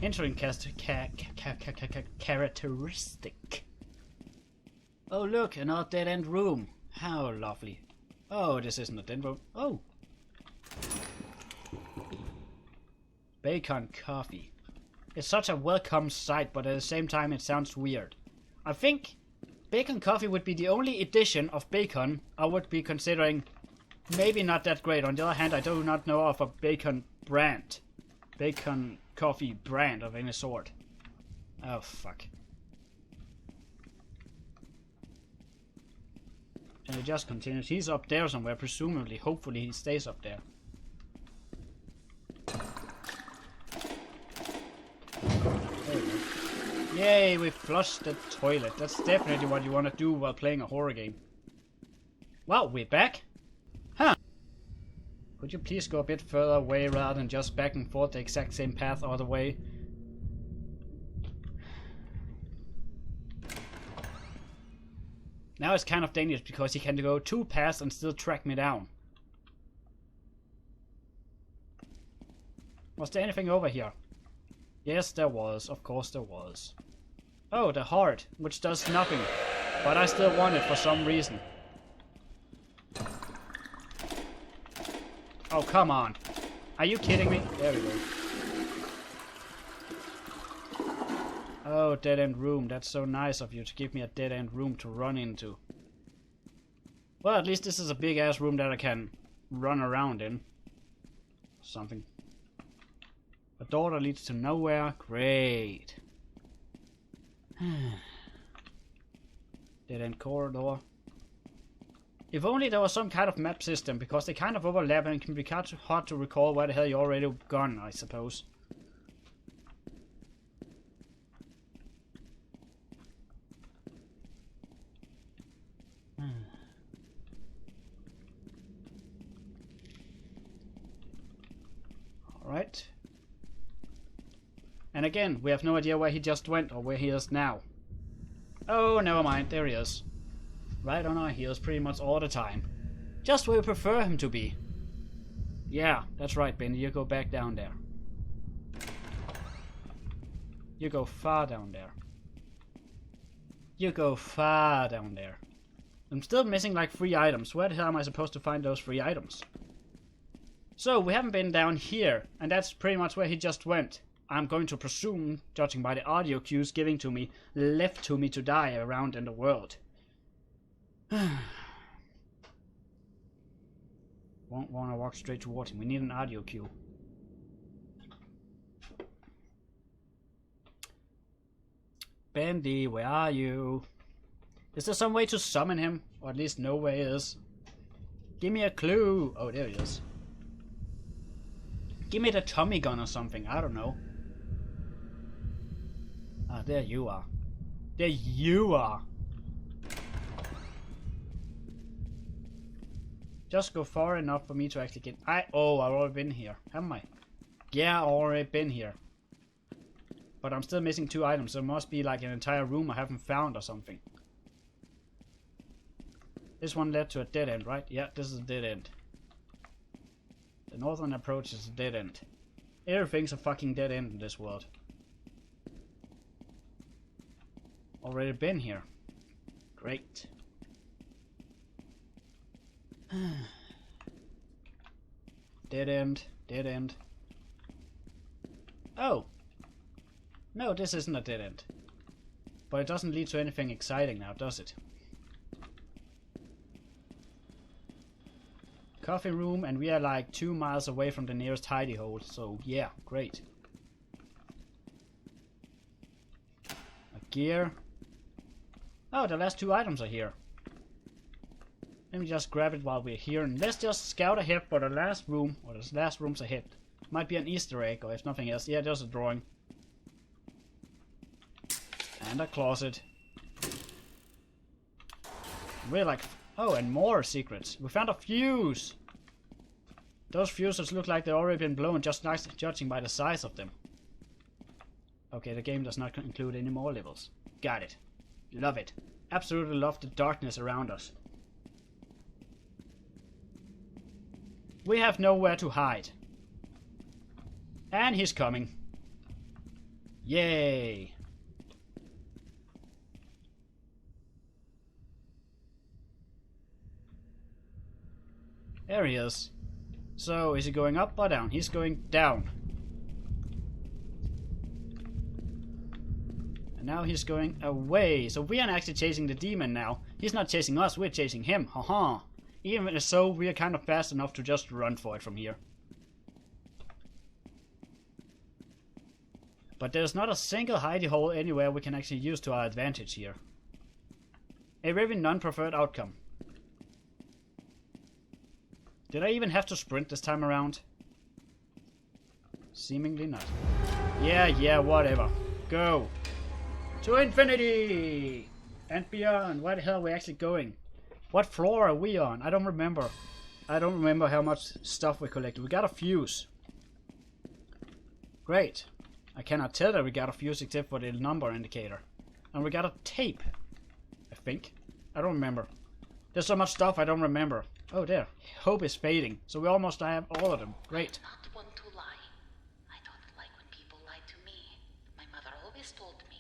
Interesting characteristic. Oh look, another dead-end room. How lovely. Oh, this isn't a dead room. Oh! Bacon coffee. It's such a welcome sight, but at the same time it sounds weird. I think bacon coffee would be the only edition of bacon I would be considering maybe not that great. On the other hand, I do not know of a bacon brand. Bacon coffee brand of any sort. Oh, fuck. And it just continues. He's up there somewhere, presumably. Hopefully he stays up there. There we go. Yay, we flushed the toilet. That's definitely what you want to do while playing a horror game. Wow, we're back? Huh. Could you please go a bit further away rather than just back and forth the exact same path all the way? Now it's kind of dangerous because he can go 2 paths and still track me down. Was there anything over here? Yes, there was. Of course there was. Oh, the heart, which does nothing. But I still want it for some reason. Oh, come on. Are you kidding me? There we go. Oh, dead-end room. That's so nice of you to give me a dead-end room to run into. Well, at least this is a big-ass room that I can run around in. Something. A door that leads to nowhere. Great. Dead-end corridor. If only there was some kind of map system, because they kind of overlap and it can be kind of hard to recall where the hell you're already gone, I suppose. Alright. And again, we have no idea where he just went or where he is now. Oh, never mind, there he is. Right on our heels pretty much all the time. Just where we prefer him to be. Yeah, that's right, Bendy, you go back down there. You go far down there. You go far down there. I'm still missing like 3 items. Where the hell am I supposed to find those 3 items? So, we haven't been down here, and that's pretty much where he just went. I'm going to presume, judging by the audio cues giving to me, left to me to die around in the world. Won't want to walk straight towards him. We need an audio cue. Bendy, where are you? Is there some way to summon him? Or at least no way is. Give me a clue. Oh, there he is. Give me the Tommy gun or something. I don't know. Ah, there you are. There you are. Just go far enough for me to actually get... I've already been here. Haven't I? Yeah, I've already been here. But I'm still missing 2 items. There must be like an entire room I haven't found or something. This one led to a dead end, right? Yeah, this is a dead end. The northern approach is a dead end. Everything's a fucking dead end in this world. Already been here. Great. Dead end, dead end. Oh! No, this isn't a dead end. But it doesn't lead to anything exciting now, does it? Coffee room, and we are like 2 miles away from the nearest hidey hole, so yeah, great. A gear. Oh, the last 2 items are here. Let me just grab it while we're here, and let's just scout ahead for the last room, or the last rooms ahead. Might be an Easter egg, or if nothing else. Yeah, there's a drawing. And a closet. We're like... Oh, and more secrets. We found a fuse! Those fuses look like they've already been blown, just nice, judging by the size of them. Okay, the game does not include any more levels. Got it. Love it. Absolutely love the darkness around us. We have nowhere to hide. And he's coming. Yay! There he is. So, is he going up or down? He's going down. And now he's going away. So we are actually chasing the demon now. He's not chasing us, we're chasing him. Haha. Even so, we are kind of fast enough to just run for it from here. But there's not a single hidey hole anywhere we can actually use to our advantage here. A very non-preferred outcome. Did I even have to sprint this time around? Seemingly not. Yeah, whatever. Go! To infinity! And beyond. Where the hell are we actually going? What floor are we on? I don't remember. I don't remember how much stuff we collected. We got a fuse. Great. I cannot tell that we got a fuse except for the number indicator. And we got a tape. I think. I don't remember. There's so much stuff I don't remember. Oh, there. Hope is fading. So we almost have all of them. Great. I'm not one to lie. I don't like when people lie to me. My mother always told me,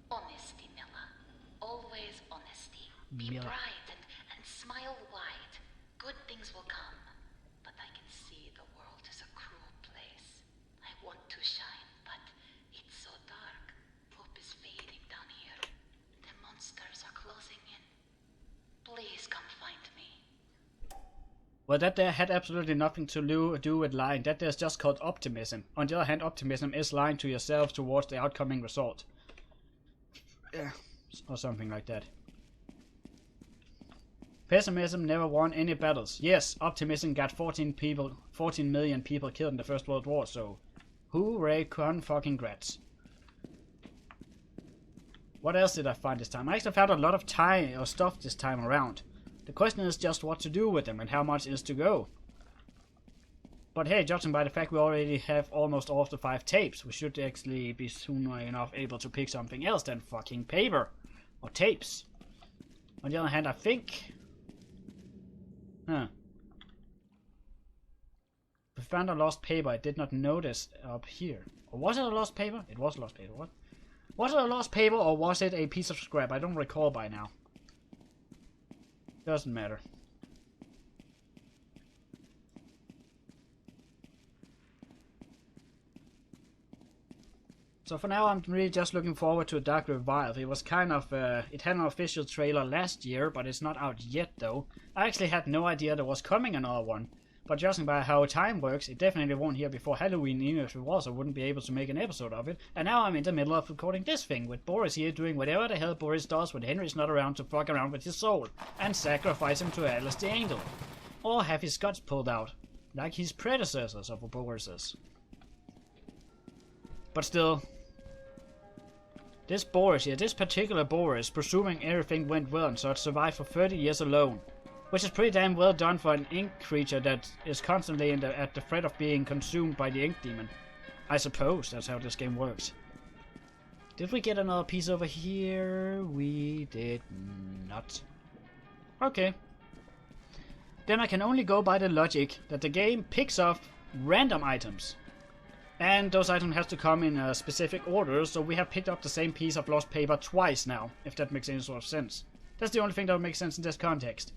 honesty, Milla. Always honesty. Be Milla. bright and smile wide. Good things will come. But I can see the world is a cruel place. I want to shine, but it's so dark. Hope is fading down here. The monsters are closing in. Please come find me. Well, that there had absolutely nothing to do with lying. That there's just called optimism. On the other hand, optimism is lying to yourself towards the outcoming result. Yeah, or something like that. Pessimism never won any battles. Yes, optimism got 14 million people killed in the First World War, so hooray, fucking grats. What else did I find this time? I actually found a lot of stuff this time around. The question is just what to do with them and how much is to go. But hey, judging by the fact we already have almost all of the 5 tapes, we should actually be soon enough able to pick something else than fucking paper or tapes. On the other hand, I think... We found a lost paper I did not notice up here. Or was it a lost paper? It was a lost paper. What? Was it a lost paper or was it a piece of scrap? I don't recall by now. Doesn't matter. So for now, I'm really just looking forward to a Dark Revive. It was kind of, it had an official trailer last year, but it's not out yet though. I actually had no idea there was coming another one. But judging by how time works, it definitely won't here before Halloween. Even if it was, I wouldn't be able to make an episode of it. And now I'm in the middle of recording this thing, with Boris here doing whatever the hell Boris does when Henry's not around to fuck around with his soul, and sacrifice him to Alice the Angel. Or have his guts pulled out, like his predecessors of Boris's. But still, this Boris here, this particular Boris, presuming everything went well and such, survived for 30 years alone. Which is pretty damn well done for an ink creature that is constantly at the threat of being consumed by the ink demon. I suppose that's how this game works. Did we get another piece over here? We did not. Okay. Then I can only go by the logic that the game picks up random items. And those items have to come in a specific order, so we have picked up the same piece of lost paper twice now, if that makes any sort of sense. That's the only thing that would make sense in this context.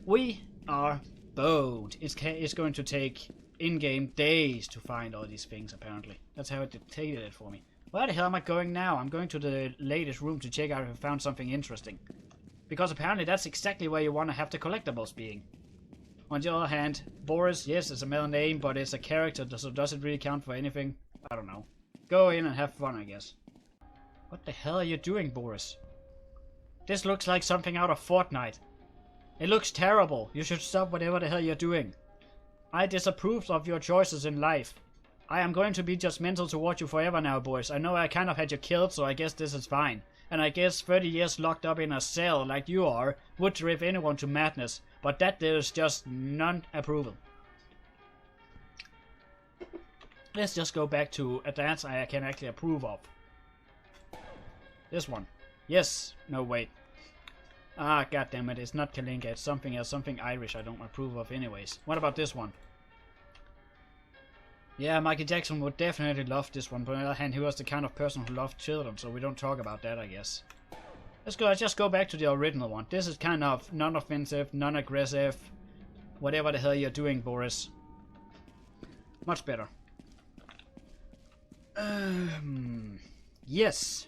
We are boned. It's going to take in-game days to find all these things, apparently. That's how it dictated it for me. Where the hell am I going now? I'm going to the latest room to check out if I found something interesting. Because apparently that's exactly where you want to have the collectibles being. On the other hand, Boris, yes, it's a male name, but it's a character, so does it really count for anything? I don't know. Go in and have fun, I guess. What the hell are you doing, Boris? This looks like something out of Fortnite. It looks terrible. You should stop whatever the hell you're doing. I disapprove of your choices in life. I am going to be judgmental towards you forever now, boys. I know I kind of had you killed, so I guess this is fine. And I guess 30 years locked up in a cell like you are would drive anyone to madness. But that there is just non-approval. Let's just go back to a dance I can actually approve of. This one. Yes. No, wait. Ah, goddammit, it's not Kalinka, it's something else, something Irish I don't approve of anyways. What about this one? Yeah, Michael Jackson would definitely love this one, but on the other hand, he was the kind of person who loved children, so we don't talk about that, I guess. Let's just go back to the original one. This is kind of non-offensive, non-aggressive, whatever the hell you're doing, Boris. Much better. Yes.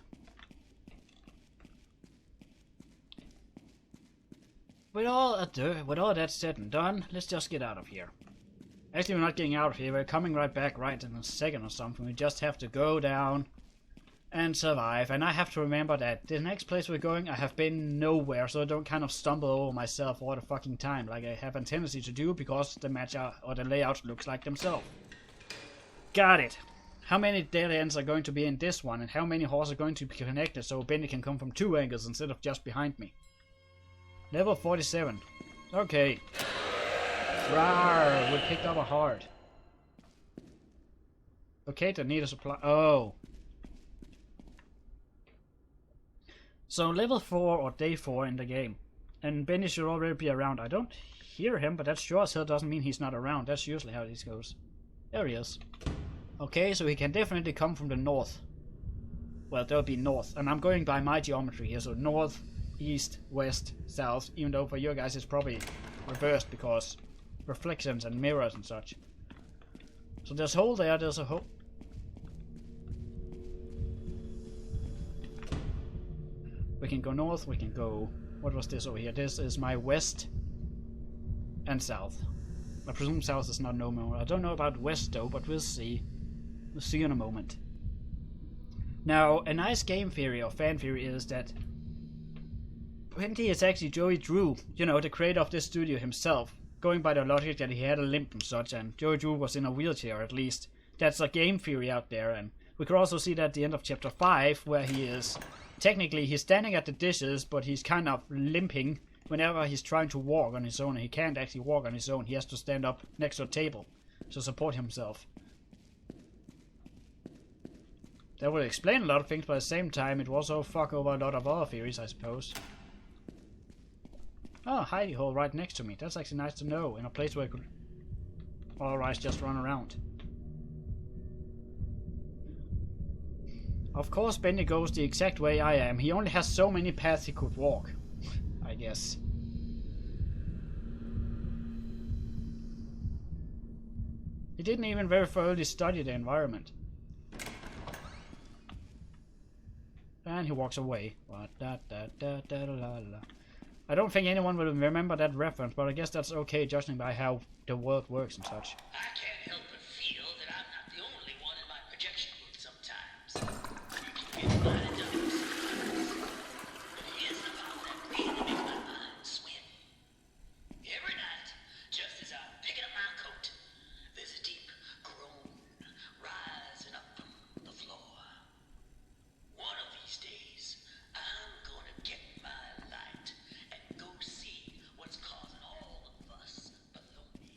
With all that said and done, let's just get out of here. Actually, we're not getting out of here. We're coming right back right in a second or something. We just have to go down and survive. And I have to remember that the next place we're going, I have been nowhere, so I don't kind of stumble over myself all the fucking time like I have a tendency to do because the matchup or the layout looks like themselves. Got it. How many dead ends are going to be in this one, and how many horses are going to be connected so Bendy can come from 2 angles instead of just behind me? Level 47. Okay. Rawr, we picked up a heart. Okay, they need a supply. Oh. So level 4 or day 4 in the game. And Bendy should already be around. I don't hear him, but that sure as hell doesn't mean he's not around. That's usually how this goes. There he is. Okay, so he can definitely come from the north. Well, there'll be north. And I'm going by my geometry here, so north, east, west, south, even though for you guys it's probably reversed because reflections and mirrors and such. So there's a hole there, there's a hole. We can go north, we can go... What was this over here? This is my west and south. I presume south is not no more. I don't know about west though, but we'll see. We'll see in a moment. Now, a nice game theory or fan theory is that Bendy is actually Joey Drew, you know, the creator of this studio himself, going by the logic that he had a limp and such, and Joey Drew was in a wheelchair at least. That's a game theory out there, and we could also see that at the end of chapter 5, where he is, technically he's standing at the dishes, but he's kind of limping whenever he's trying to walk on his own, and he can't actually walk on his own, he has to stand up next to a table to support himself. That would explain a lot of things, but at the same time it would also fuck over a lot of other theories, I suppose. Oh, hidey hole right next to me. That's actually nice to know, in a place where I could otherwise just run around. Of course, Bendy goes the exact way I am. He only has so many paths he could walk, I guess. He didn't even very thoroughly study the environment. And he walks away. I don't think anyone will remember that reference, but I guess that's okay, judging by how the world works and such. I can't help but feel that I'm not the only one in my projection booth sometimes. You can get mighty dumb sometimes. But here's the part that really makes my mind swim. Every night, just as I'm picking up my coat, there's a deep groan rising up from the floor. One of these days, I'm gonna get my light and go see what's causing all the fuss below me.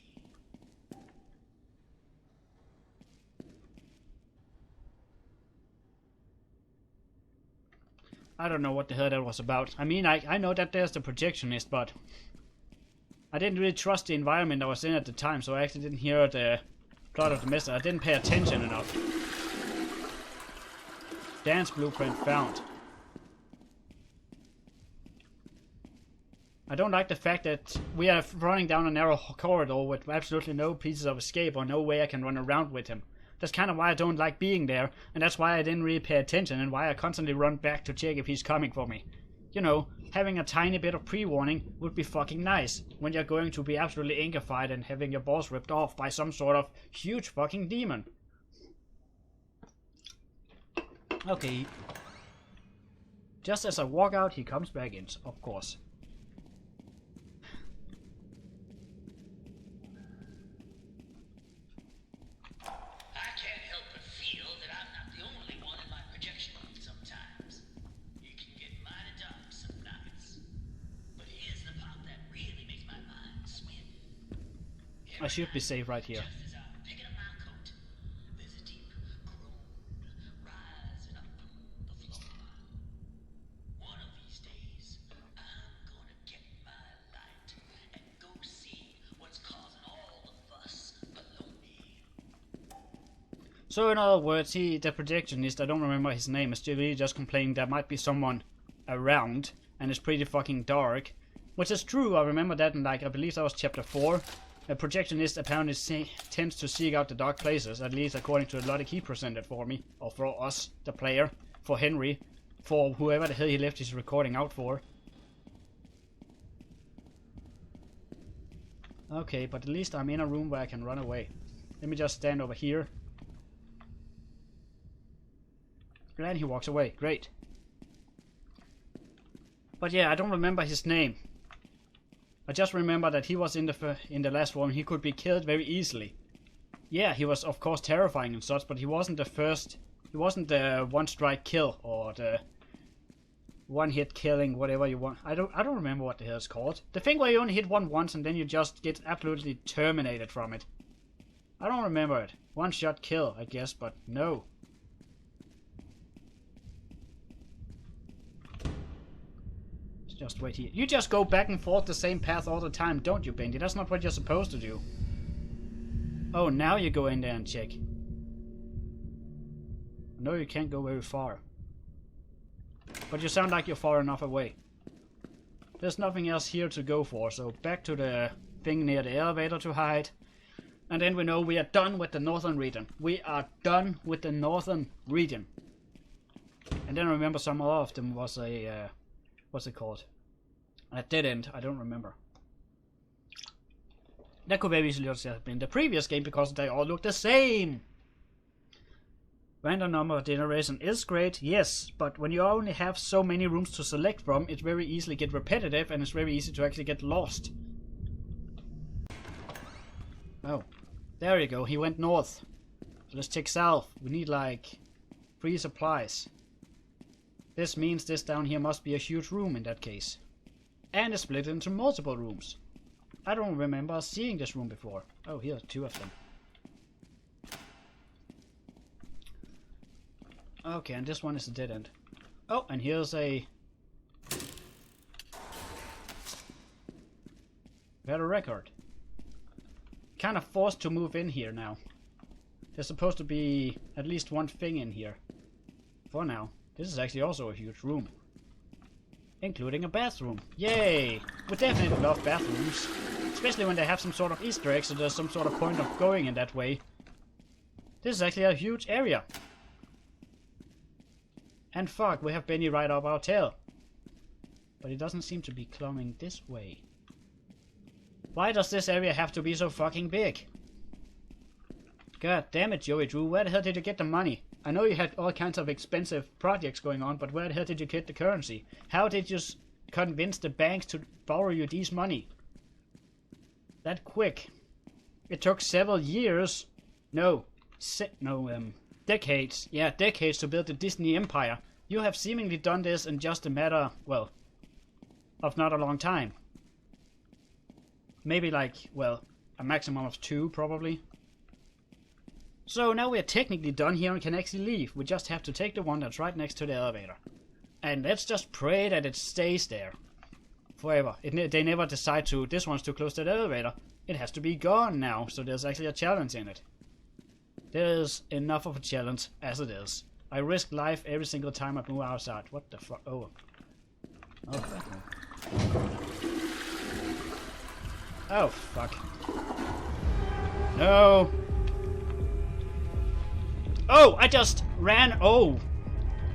I don't know what the hell that was about. I mean, I know that there's the projectionist, but I didn't really trust the environment I was in at the time, so I actually didn't hear the plot of the message. I didn't pay attention enough. Dance blueprint found. I don't like the fact that we are running down a narrow corridor with absolutely no pieces of escape or no way I can run around with him. That's kind of why I don't like being there, and that's why I didn't really pay attention and why I constantly run back to check if he's coming for me. You know, having a tiny bit of pre-warning would be fucking nice when you're going to be absolutely angerfied and having your balls ripped off by some sort of huge fucking demon. Okay. Just as I walk out, he comes back in, of course. I can't help but feel that I'm not the only one in my projection booth sometimes. You can get mighty dumb some nights. But here's the part that really makes my mind swim. I should be safe right here. Just as I'm picking up my coat, there's a deep groan rising up from the floor. One of these days, I'm gonna get my light and go see what's causing all the fuss below me. So in other words, the projectionist, I don't remember his name, is really just complaining there might be someone around, and it's pretty fucking dark. Which is true, I remember that in, like, I believe that was chapter 4. A projectionist apparently tends to seek out the dark places, at least according to the logic he presented for me, or for us, the player, for Henry, for whoever the hell he left his recording out for. Okay, but at least I'm in a room where I can run away. Let me just stand over here. And he walks away. Great. But yeah, I don't remember his name. I just remember that he was in the last one. He could be killed very easily. Yeah, he was of course terrifying and such, but he wasn't the first. He wasn't the one-strike kill or the one-hit killing, whatever you want. I don't remember what the hell it's called. The thing where you only hit one once and then you just get absolutely terminated from it. I don't remember it. One-shot kill, I guess, but no. Just wait here. You just go back and forth the same path all the time, don't you, Bendy? That's not what you're supposed to do. Oh, now you go in there and check. No, you can't go very far. But you sound like you're far enough away. There's nothing else here to go for, so back to the thing near the elevator to hide. And then we know we are done with the northern region. We are done with the northern region. And then I remember some other of them was a... what's it called? A dead end, I don't remember. That could very easily also have been the previous game because they all look the same. Random number generation is great, yes, but when you only have so many rooms to select from, it very easily get repetitive and it's very easy to actually get lost. Oh, there you go, he went north. So let's check south. We need like 3 supplies. This means this down here must be a huge room in that case. And it's split into multiple rooms. I don't remember seeing this room before. Oh, here are 2 of them. Okay, and this one is a dead end. Oh, and here's a... we had a record. Kind of forced to move in here now. There's supposed to be at least one thing in here. For now. This is actually also a huge room. Including a bathroom. Yay! We definitely love bathrooms. Especially when they have some sort of Easter egg, so there's some sort of point of going in that way. This is actually a huge area. And fuck, we have Benny right up our tail. But he doesn't seem to be climbing this way. Why does this area have to be so fucking big? God damn it, Joey Drew, where the hell did you get the money? I know you had all kinds of expensive projects going on, but where the hell did you get the currency? How did you convince the banks to borrow you this money? That quick. It took several years. Decades. Yeah, decades to build the Disney empire. You have seemingly done this in just a matter, well, of not a long time. Maybe like, well, a maximum of 2 probably. So now we're technically done here and can actually leave. We just have to take the one that's right next to the elevator. And let's just pray that it stays there forever. They never decide to, this one's too close to the elevator. It has to be gone now, so there's actually a challenge in it. There's enough of a challenge as it is. I risk life every single time I move outside. What the fuck? Oh. Oh, fuck. No. Oh, I just ran. Oh.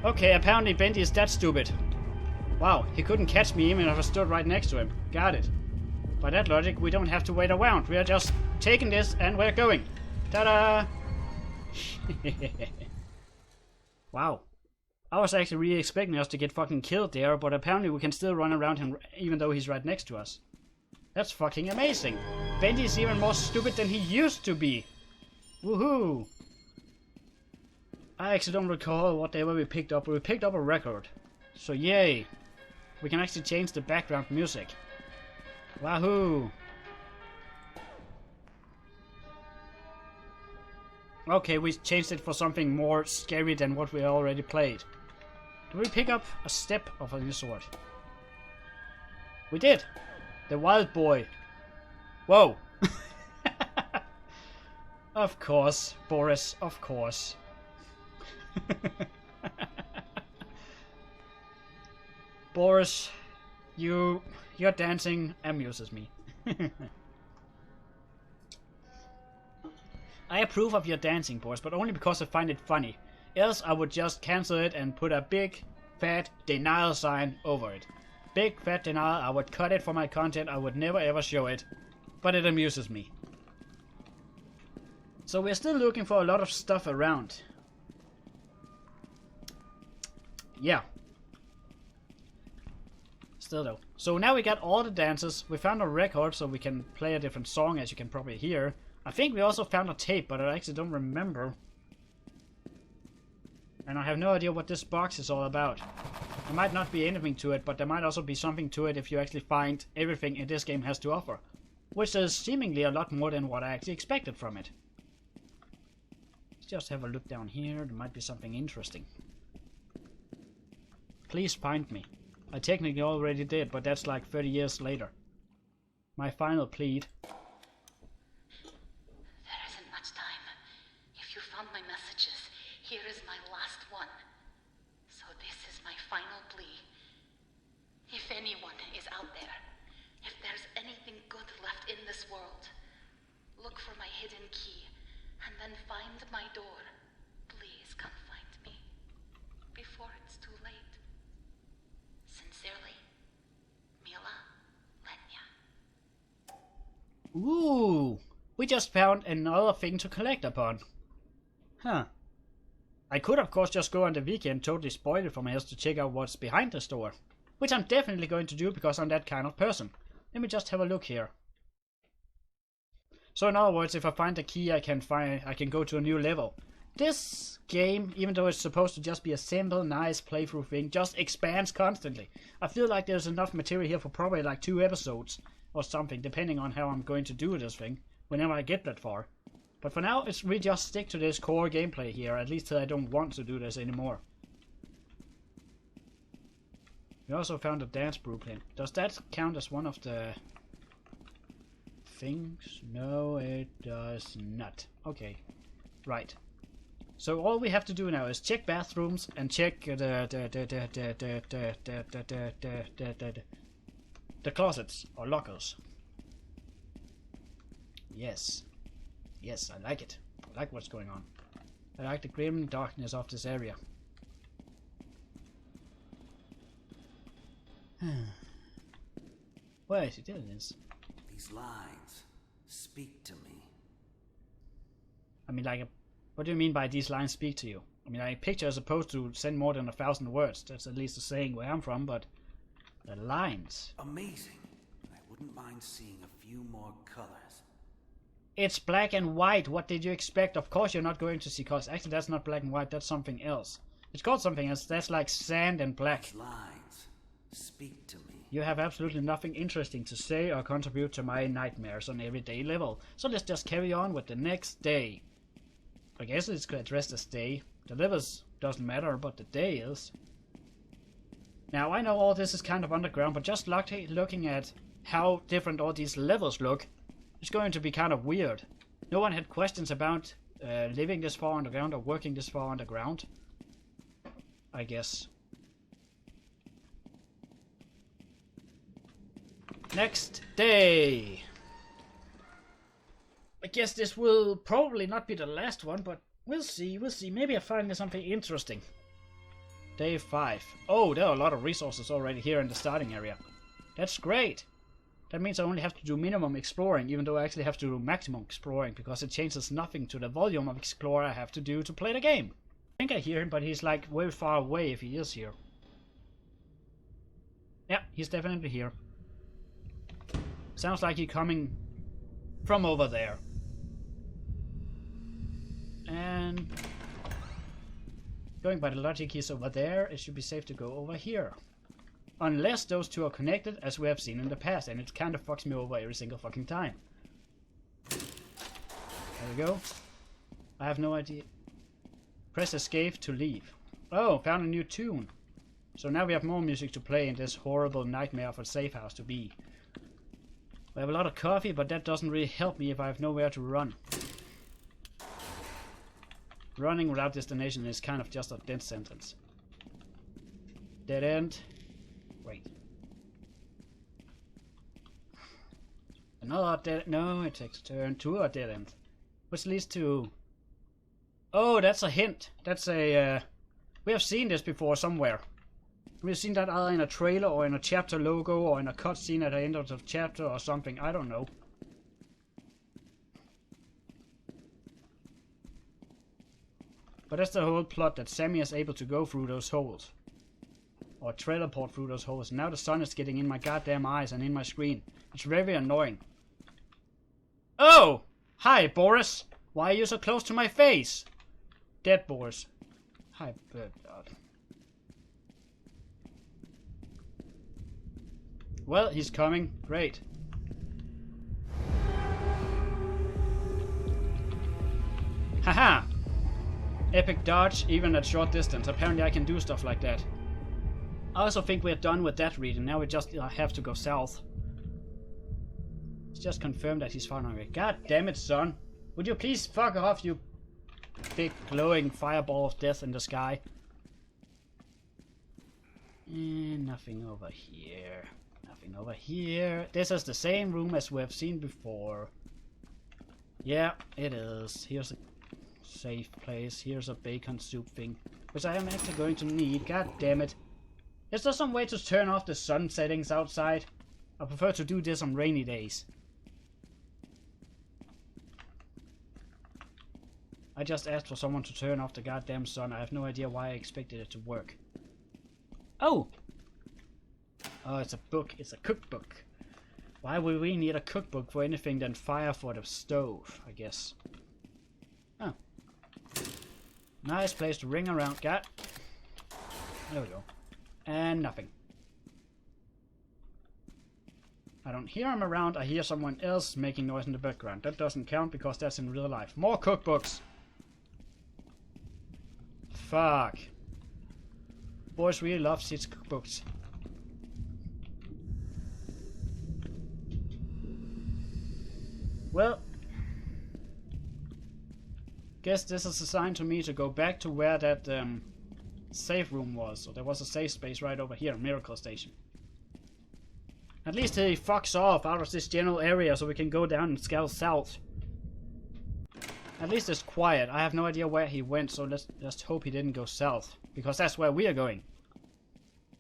Okay, apparently Bendy is that stupid. Wow, he couldn't catch me even if I stood right next to him. Got it. By that logic, we don't have to wait around. We are just taking this and we're going. Ta-da! Wow. I was actually really expecting us to get fucking killed there, but apparently we can still run around him even though he's right next to us. That's fucking amazing. Bendy is even more stupid than he used to be. Woohoo! I actually don't recall whatever we picked up, but we picked up a record. So yay! We can actually change the background music. Wahoo! Okay, we changed it for something more scary than what we already played. Did we pick up a step of any sort? We did! The wild boy. Whoa! Of course, Boris, of course. Boris, your dancing amuses me. I approve of your dancing, Boris, but only because I find it funny. Else I would just cancel it and put a big, fat denial sign over it. Big, fat denial, I would cut it for my content, I would never ever show it. But it amuses me. So we're still looking for a lot of stuff around. Yeah. Still though. So now we got all the dances. We found a record so we can play a different song, as you can probably hear. I think we also found a tape, but I actually don't remember. And I have no idea what this box is all about. There might not be anything to it, but there might also be something to it if you actually find everything in this game has to offer. Which is seemingly a lot more than what I actually expected from it. Let's just have a look down here. There might be something interesting. Please find me. I technically already did, but that's like 30 years later. My final plead. There isn't much time. If you found my messages, here is my last one. So this is my final plea. If anyone is out there, if there's anything good left in this world, look for my hidden key, and then find my door. Please come find me, before it's too late. Sincerely, Mila Lenya. Ooh! We just found another thing to collect upon. Huh. I could of course just go on the wiki and totally spoil it for my ass to check out what's behind the store. Which I'm definitely going to do because I'm that kind of person. Let me just have a look here. So in other words, if I find the key I can go to a new level. This game, even though it's supposed to just be a simple, nice playthrough thing, just expands constantly. I feel like there's enough material here for probably like 2 episodes or something, depending on how I'm going to do this thing, whenever I get that far. But for now, we just stick to this core gameplay here, at least till I don't want to do this anymore. We also found a dance blueprint. Does that count as one of the things? No, it does not. Okay, right. So all we have to do now is check bathrooms and check the closets or lockers. Yes. Yes, I like it. I like what's going on. I like the grim darkness of this area. Where is it? There it is. These lines speak to me. I mean, like, what do you mean by these lines speak to you? I mean, a picture is supposed to send more than 1,000 words. That's at least the saying where I'm from, but the lines. Amazing. I wouldn't mind seeing a few more colors. It's black and white. What did you expect? Of course you're not going to see colors. Actually, that's not black and white. That's something else. It's called something else. That's like sand and black. These lines speak to me. You have absolutely nothing interesting to say or contribute to my nightmares on everyday level. So let's just carry on with the next day. I guess it's addressed as day. The levels doesn't matter, but the day is. Now, I know all this is kind of underground, but just looking at how different all these levels look, it's going to be kind of weird. No one had questions about living this far underground or working this far underground, I guess. Next day. I guess this will probably not be the last one, but we'll see, Maybe I find something interesting. Day 5. Oh, there are a lot of resources already here in the starting area. That's great. That means I only have to do minimum exploring, even though I actually have to do maximum exploring, because it changes nothing to the volume of explore I have to do to play the game. I think I hear him, but he's like way far away if he is here. Yeah, he's definitely here. Sounds like he's coming from over there. And going by the logic, he's over there. It should be safe to go over here. Unless those two are connected, as we have seen in the past, and it kind of fucks me over every single fucking time. There we go. I have no idea. Press escape to leave. Oh, found a new tune. So now we have more music to play in this horrible nightmare of a safe house to be. I have a lot of coffee, but that doesn't really help me if I have nowhere to run. Running without destination is kind of just a dead sentence. Dead end. Wait. Another dead... No, it takes a turn to a dead end. Which leads to... Oh, that's a hint. That's a... We have seen this before somewhere. We've seen that either in a trailer or in a chapter logo or in a cutscene at the end of the chapter or something. I don't know. But that's the whole plot, that Sammy is able to go through those holes. Or teleport through those holes. Now the sun is getting in my goddamn eyes and in my screen. It's very annoying. Oh! Hi, Boris! Why are you so close to my face? Dead Boris. Hi, bird. Well, he's coming. Great. Haha! Epic dodge, even at short distance. Apparently I can do stuff like that. I also think we're done with that region. Now we just have to go south. It's just confirmed that he's far away. God damn it, son. Would you please fuck off, you big glowing fireball of death in the sky? And nothing over here. Nothing over here. This is the same room as we have seen before. Yeah, it is. Here's a safe place. Here's a bacon soup thing, which I am actually going to need. God damn it. Is there some way to turn off the sun settings outside? I prefer to do this on rainy days. I just asked for someone to turn off the goddamn sun. I have no idea why I expected it to work. Oh! Oh, it's a book. It's a cookbook. Why would we need a cookbook for anything than fire for the stove, I guess. Oh. Nice place to ring around, cat. There we go. And nothing. I don't hear him around. I hear someone else making noise in the background. That doesn't count because that's in real life. More cookbooks. Fuck. Boys really love these cookbooks. Well, guess this is a sign to me to go back to where that safe room was. So there was a safe space right over here, Miracle Station. At least he fucks off out of this general area so we can go down and scout south. At least it's quiet. I have no idea where he went, so let's just hope he didn't go south. Because that's where we are going.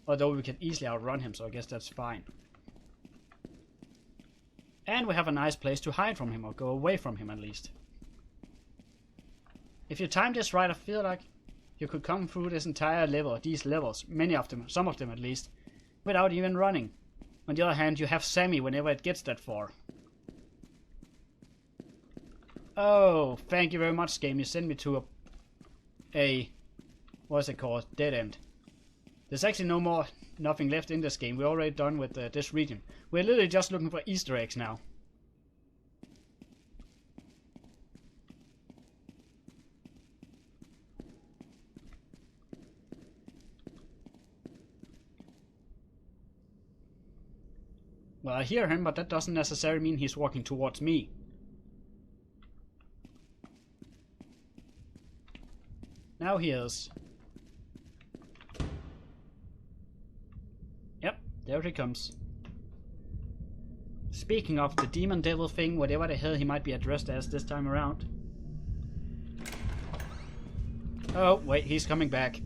Although we can easily outrun him, so I guess that's fine. And we have a nice place to hide from him, or go away from him at least. If you timed this right, I feel like you could come through this entire level, these levels, many of them, some of them at least, without even running. On the other hand, you have Sammy whenever it gets that far. Oh, thank you very much, game. You sent me to a what's it called? Dead end. There's actually nothing left in this game. We're already done with this region. We're literally just looking for Easter eggs now. Well, I hear him, but that doesn't necessarily mean he's walking towards me. Now he is. Yep, there he comes. Speaking of the demon devil thing, whatever the hell he might be addressed as this time around. Oh, wait, he's coming back.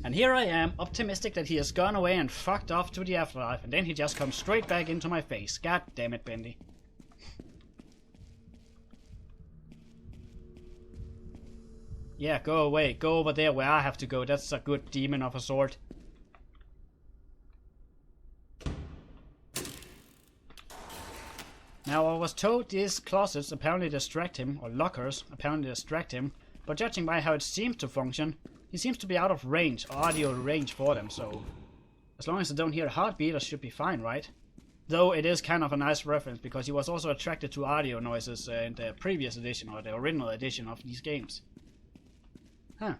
And here I am, optimistic that he has gone away and fucked off to the afterlife, and then he just comes straight back into my face. God damn it, Bendy. Yeah, go away. Go over there where I have to go. That's a good demon of a sort. Now, I was told these closets apparently distract him, or lockers apparently distract him, but judging by how it seems to function, he seems to be out of range, audio range for them, so as long as I don't hear a heartbeat, I should be fine, right? Though it is kind of a nice reference, because he was also attracted to audio noises in the previous edition, or the original edition of these games. Huh.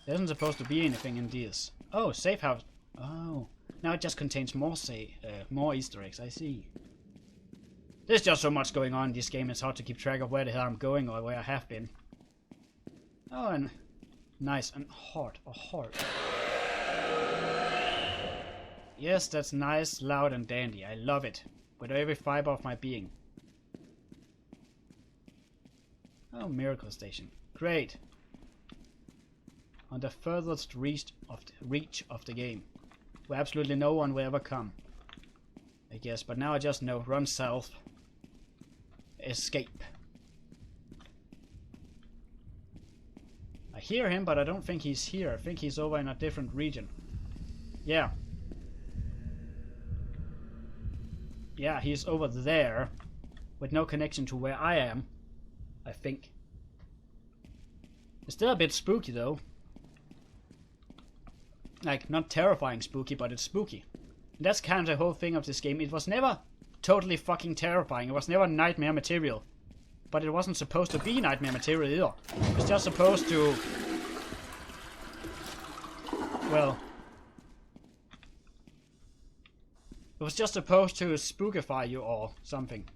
There isn't supposed to be anything in these. Oh, safe house. Oh. Now it just contains more Easter eggs, I see. There's just so much going on in this game, it's hard to keep track of where the hell I'm going or where I have been. Oh, and nice, and heart, a heart. Yes, that's nice, loud and dandy. I love it. With every fiber of my being. Oh, Miracle Station. Great. On the furthest reach of the game. Where absolutely no one will ever come. I guess, but now I just know. Run south. Escape. I hear him, but I don't think he's here. I think he's over in a different region. Yeah. Yeah, he's over there. With no connection to where I am. I think. It's still a bit spooky though. Like, not terrifying spooky, but it's spooky. And that's kind of the whole thing of this game. It was never totally fucking terrifying. It was never nightmare material. But it wasn't supposed to be nightmare material either. It was just supposed to... Well... It was just supposed to spookify you or something.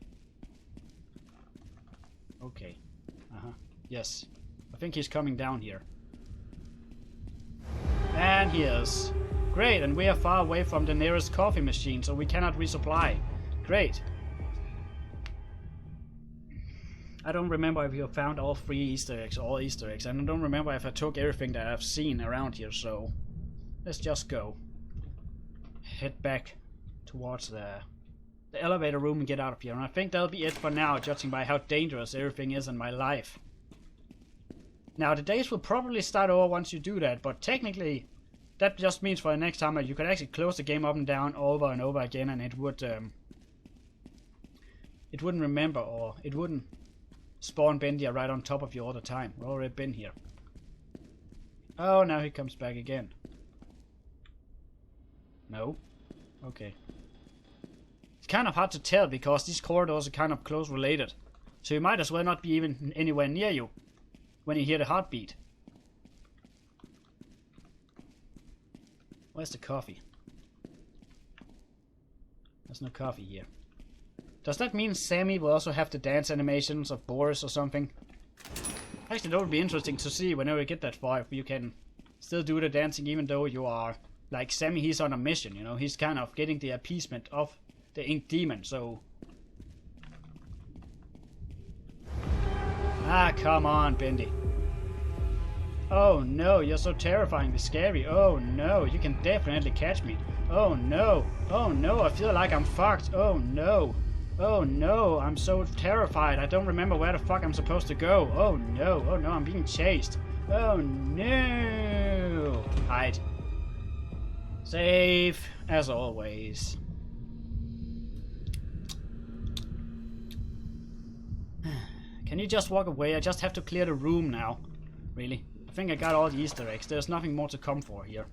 Okay. Uh-huh. Yes. I think he's coming down here. And he is. Great, and we are far away from the nearest coffee machine, so we cannot resupply. Great. I don't remember if you found all 3 Easter eggs, and I don't remember if I took everything that I've seen around here, so... Let's just go. Head back towards the elevator room and get out of here. And I think that'll be it for now, judging by how dangerous everything is in my life. Now, the days will probably start over once you do that, but technically, that just means for the next time you could actually close the game up and down over and over again, and it wouldn't remember, or it wouldn't spawn Bendy right on top of you all the time. We've already been here. Oh, now he comes back again. No? Okay. It's kind of hard to tell, because these corridors are kind of close related. So you might as well not be even anywhere near you when you hear the heartbeat. Where's the coffee? There's no coffee here. Does that mean Sammy will also have the dance animations of Boris or something? Actually, that would be interesting to see whenever we get that far, if you can still do the dancing even though you are... Like Sammy, he's on a mission, you know? He's kind of getting the appeasement of the Ink Demon, so... Ah, come on, Bendy. Oh no, you're so terrifyingly scary. Oh no, you can definitely catch me. Oh no, I feel like I'm fucked. Oh no, I'm so terrified. I don't remember where the fuck I'm supposed to go. Oh no, I'm being chased. Oh no. Hide. Save, as always. Can you just walk away? I just have to clear the room now. Really? I think I got all the Easter eggs. There's nothing more to come for here.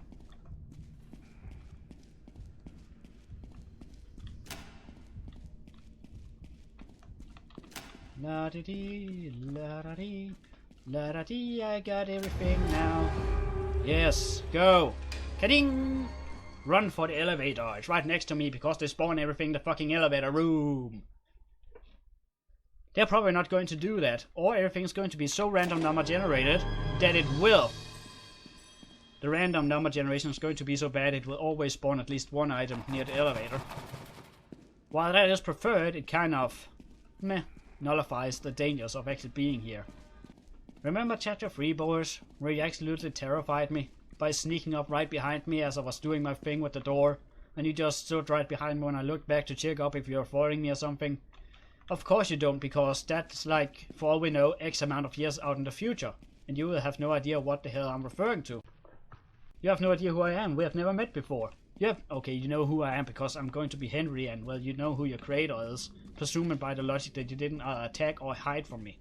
La-di-dee, la-da-dee, la-da-dee, I got everything now. Yes, go! Ka-ding! Run for the elevator. It's right next to me because they spawn everything in the fucking elevator room. They're probably not going to do that, or everything's going to be so random number generated that it will. The random number generation is going to be so bad it will always spawn at least one item near the elevator. While that is preferred, it kind of nullifies the dangers of actually being here. Remember chapter 3, Boris, where you absolutely terrified me by sneaking up right behind me as I was doing my thing with the door, and you just stood right behind me when I looked back to check up if you were following me or something? Of course you don't, because that's like, for all we know, X amount of years out in the future, and you will have no idea what the hell I'm referring to. You have no idea who I am. We have never met before. Okay, you know who I am because I'm going to be Henry, and well, you know who your creator is, presuming by the logic that you didn't attack or hide from me.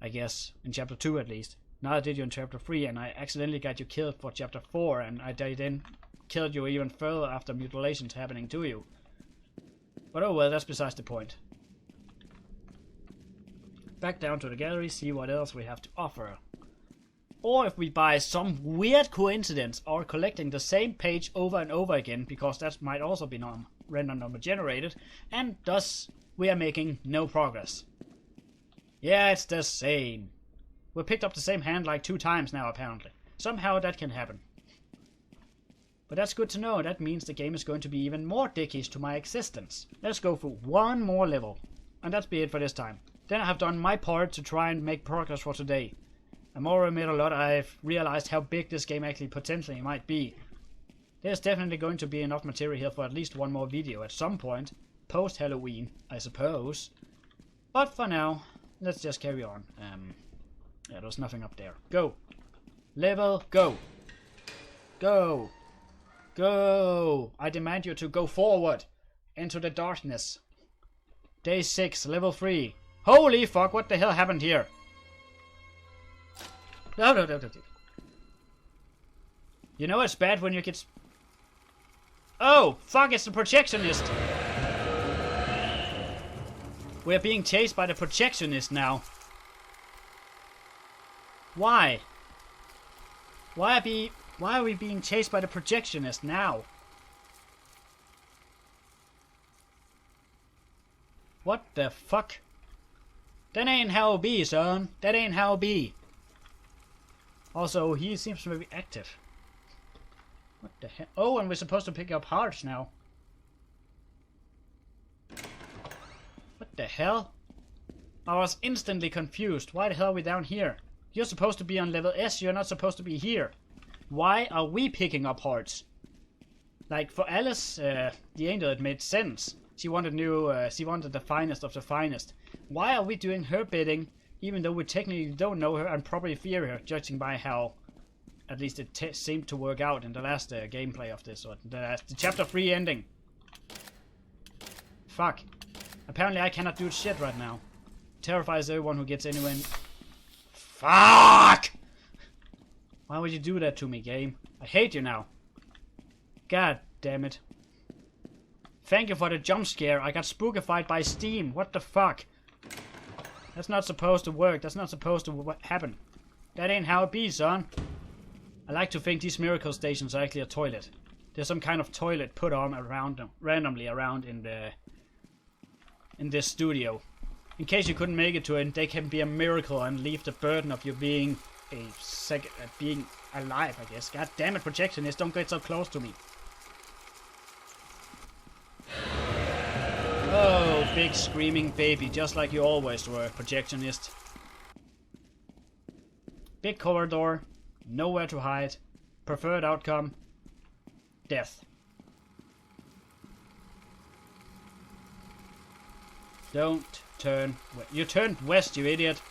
I guess, in chapter 2 at least. Now I did you in chapter 3, and I accidentally got you killed for chapter 4, and I then killed you even further after mutilations happening to you. But oh well, that's besides the point. Back down to the gallery, see what else we have to offer. Or if we by some weird coincidence are collecting the same page over and over again, because that might also be random number generated, and thus we are making no progress. Yeah, it's the same. We picked up the same hand like 2 times now, apparently. Somehow that can happen. But that's good to know. That means the game is going to be even more dickish to my existence. Let's go for one more level. And that's be it for this time. Then I have done my part to try and make progress for today. I'm already made a lot. I've realized how big this game actually potentially might be. There's definitely going to be enough material here for at least one more video at some point. Post-Halloween, I suppose. But for now, let's just carry on. Yeah, there's nothing up there. Go. Level, go. Go. Go. I demand you to go forward. Into the darkness. Day 6, level 3. Holy fuck, what the hell happened here? No. You know it's bad when you get... Oh, fuck, it's the projectionist. We're being chased by the projectionist now. Why? Why are we being chased by the projectionist now? What the fuck? That ain't how it be, son. That ain't how it be. Also, he seems very active. What the hell? Oh, and we're supposed to pick up hearts now. What the hell? I was instantly confused. Why the hell are we down here? You're supposed to be on level S. You're not supposed to be here. Why are we picking up hearts? Like, for Alice, the angel, it made sense. She wanted she wanted the finest of the finest. Why are we doing her bidding, even though we technically don't know her and probably fear her, judging by how, at least it seemed to work out in the last gameplay of this, or the chapter 3 ending. Fuck. Apparently I cannot do shit right now. Terrifies everyone who gets anywhere. Fuck! Why would you do that to me, game? I hate you now. God damn it. Thank you for the jump scare. I got spookified by Steam. What the fuck? That's not supposed to work. That's not supposed to happen. That ain't how it be, son. I like to think these miracle stations are actually a toilet. There's some kind of toilet put on around them, randomly around in this studio. In case you couldn't make it to it, they can be a miracle and leave the burden of you being being alive, I guess. God damn it, projectionist, don't get so close to me. Oh, big screaming baby, just like you always were, projectionist. Big corridor, nowhere to hide. Preferred outcome, death. Don't turn west. You turned west, you idiot.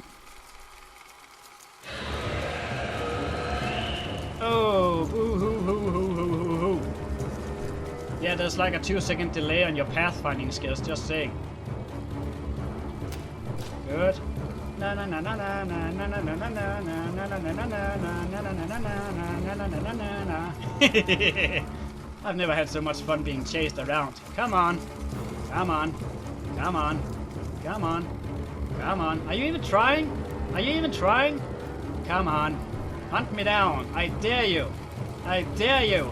Oh, boo hoo hoo hoo hoo hoo hoo. Yeah, there's like a 2-second delay on your pathfinding skills, just saying. Good. Na na na na na na na na na na na na na na na na na na na. I've never had so much fun being chased around. Come on. Come on. Come on. Come on. Come on. Are you even trying? Are you even trying? Come on. Hunt me down. I dare you. I dare you.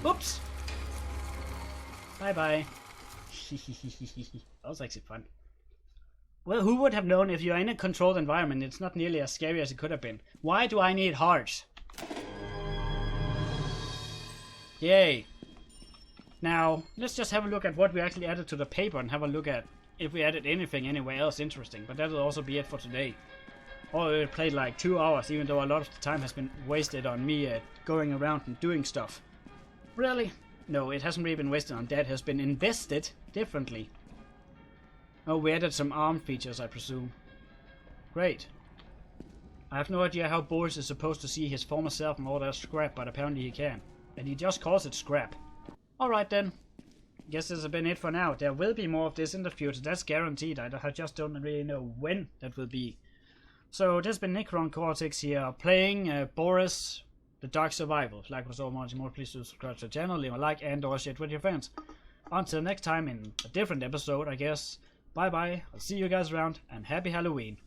Oops. Bye-bye. That was actually fun. Well, who would have known if you're in a controlled environment, it's not nearly as scary as it could have been. Why do I need hearts? Yay. Now, let's just have a look at what we actually added to the paper and have a look at if we added anything anywhere else interesting. But that'll also be it for today. Already played like 2 hours, even though a lot of the time has been wasted on me going around and doing stuff. Really? No, it hasn't really been wasted on that. It has been invested differently. Oh, we added some arm features, I presume. Great. I have no idea how Boris is supposed to see his former self and all that scrap, but apparently he can. And he just calls it scrap. Alright then. Guess this has been it for now. There will be more of this in the future, that's guaranteed. I just don't really know when that will be. So, this has been Necro and Cortex here, playing Boris, The Dark Survival. If you like what so much more, please do subscribe to the channel, leave a like, and or share it with your friends. Until next time in a different episode, I guess. Bye bye, I'll see you guys around, and happy Halloween.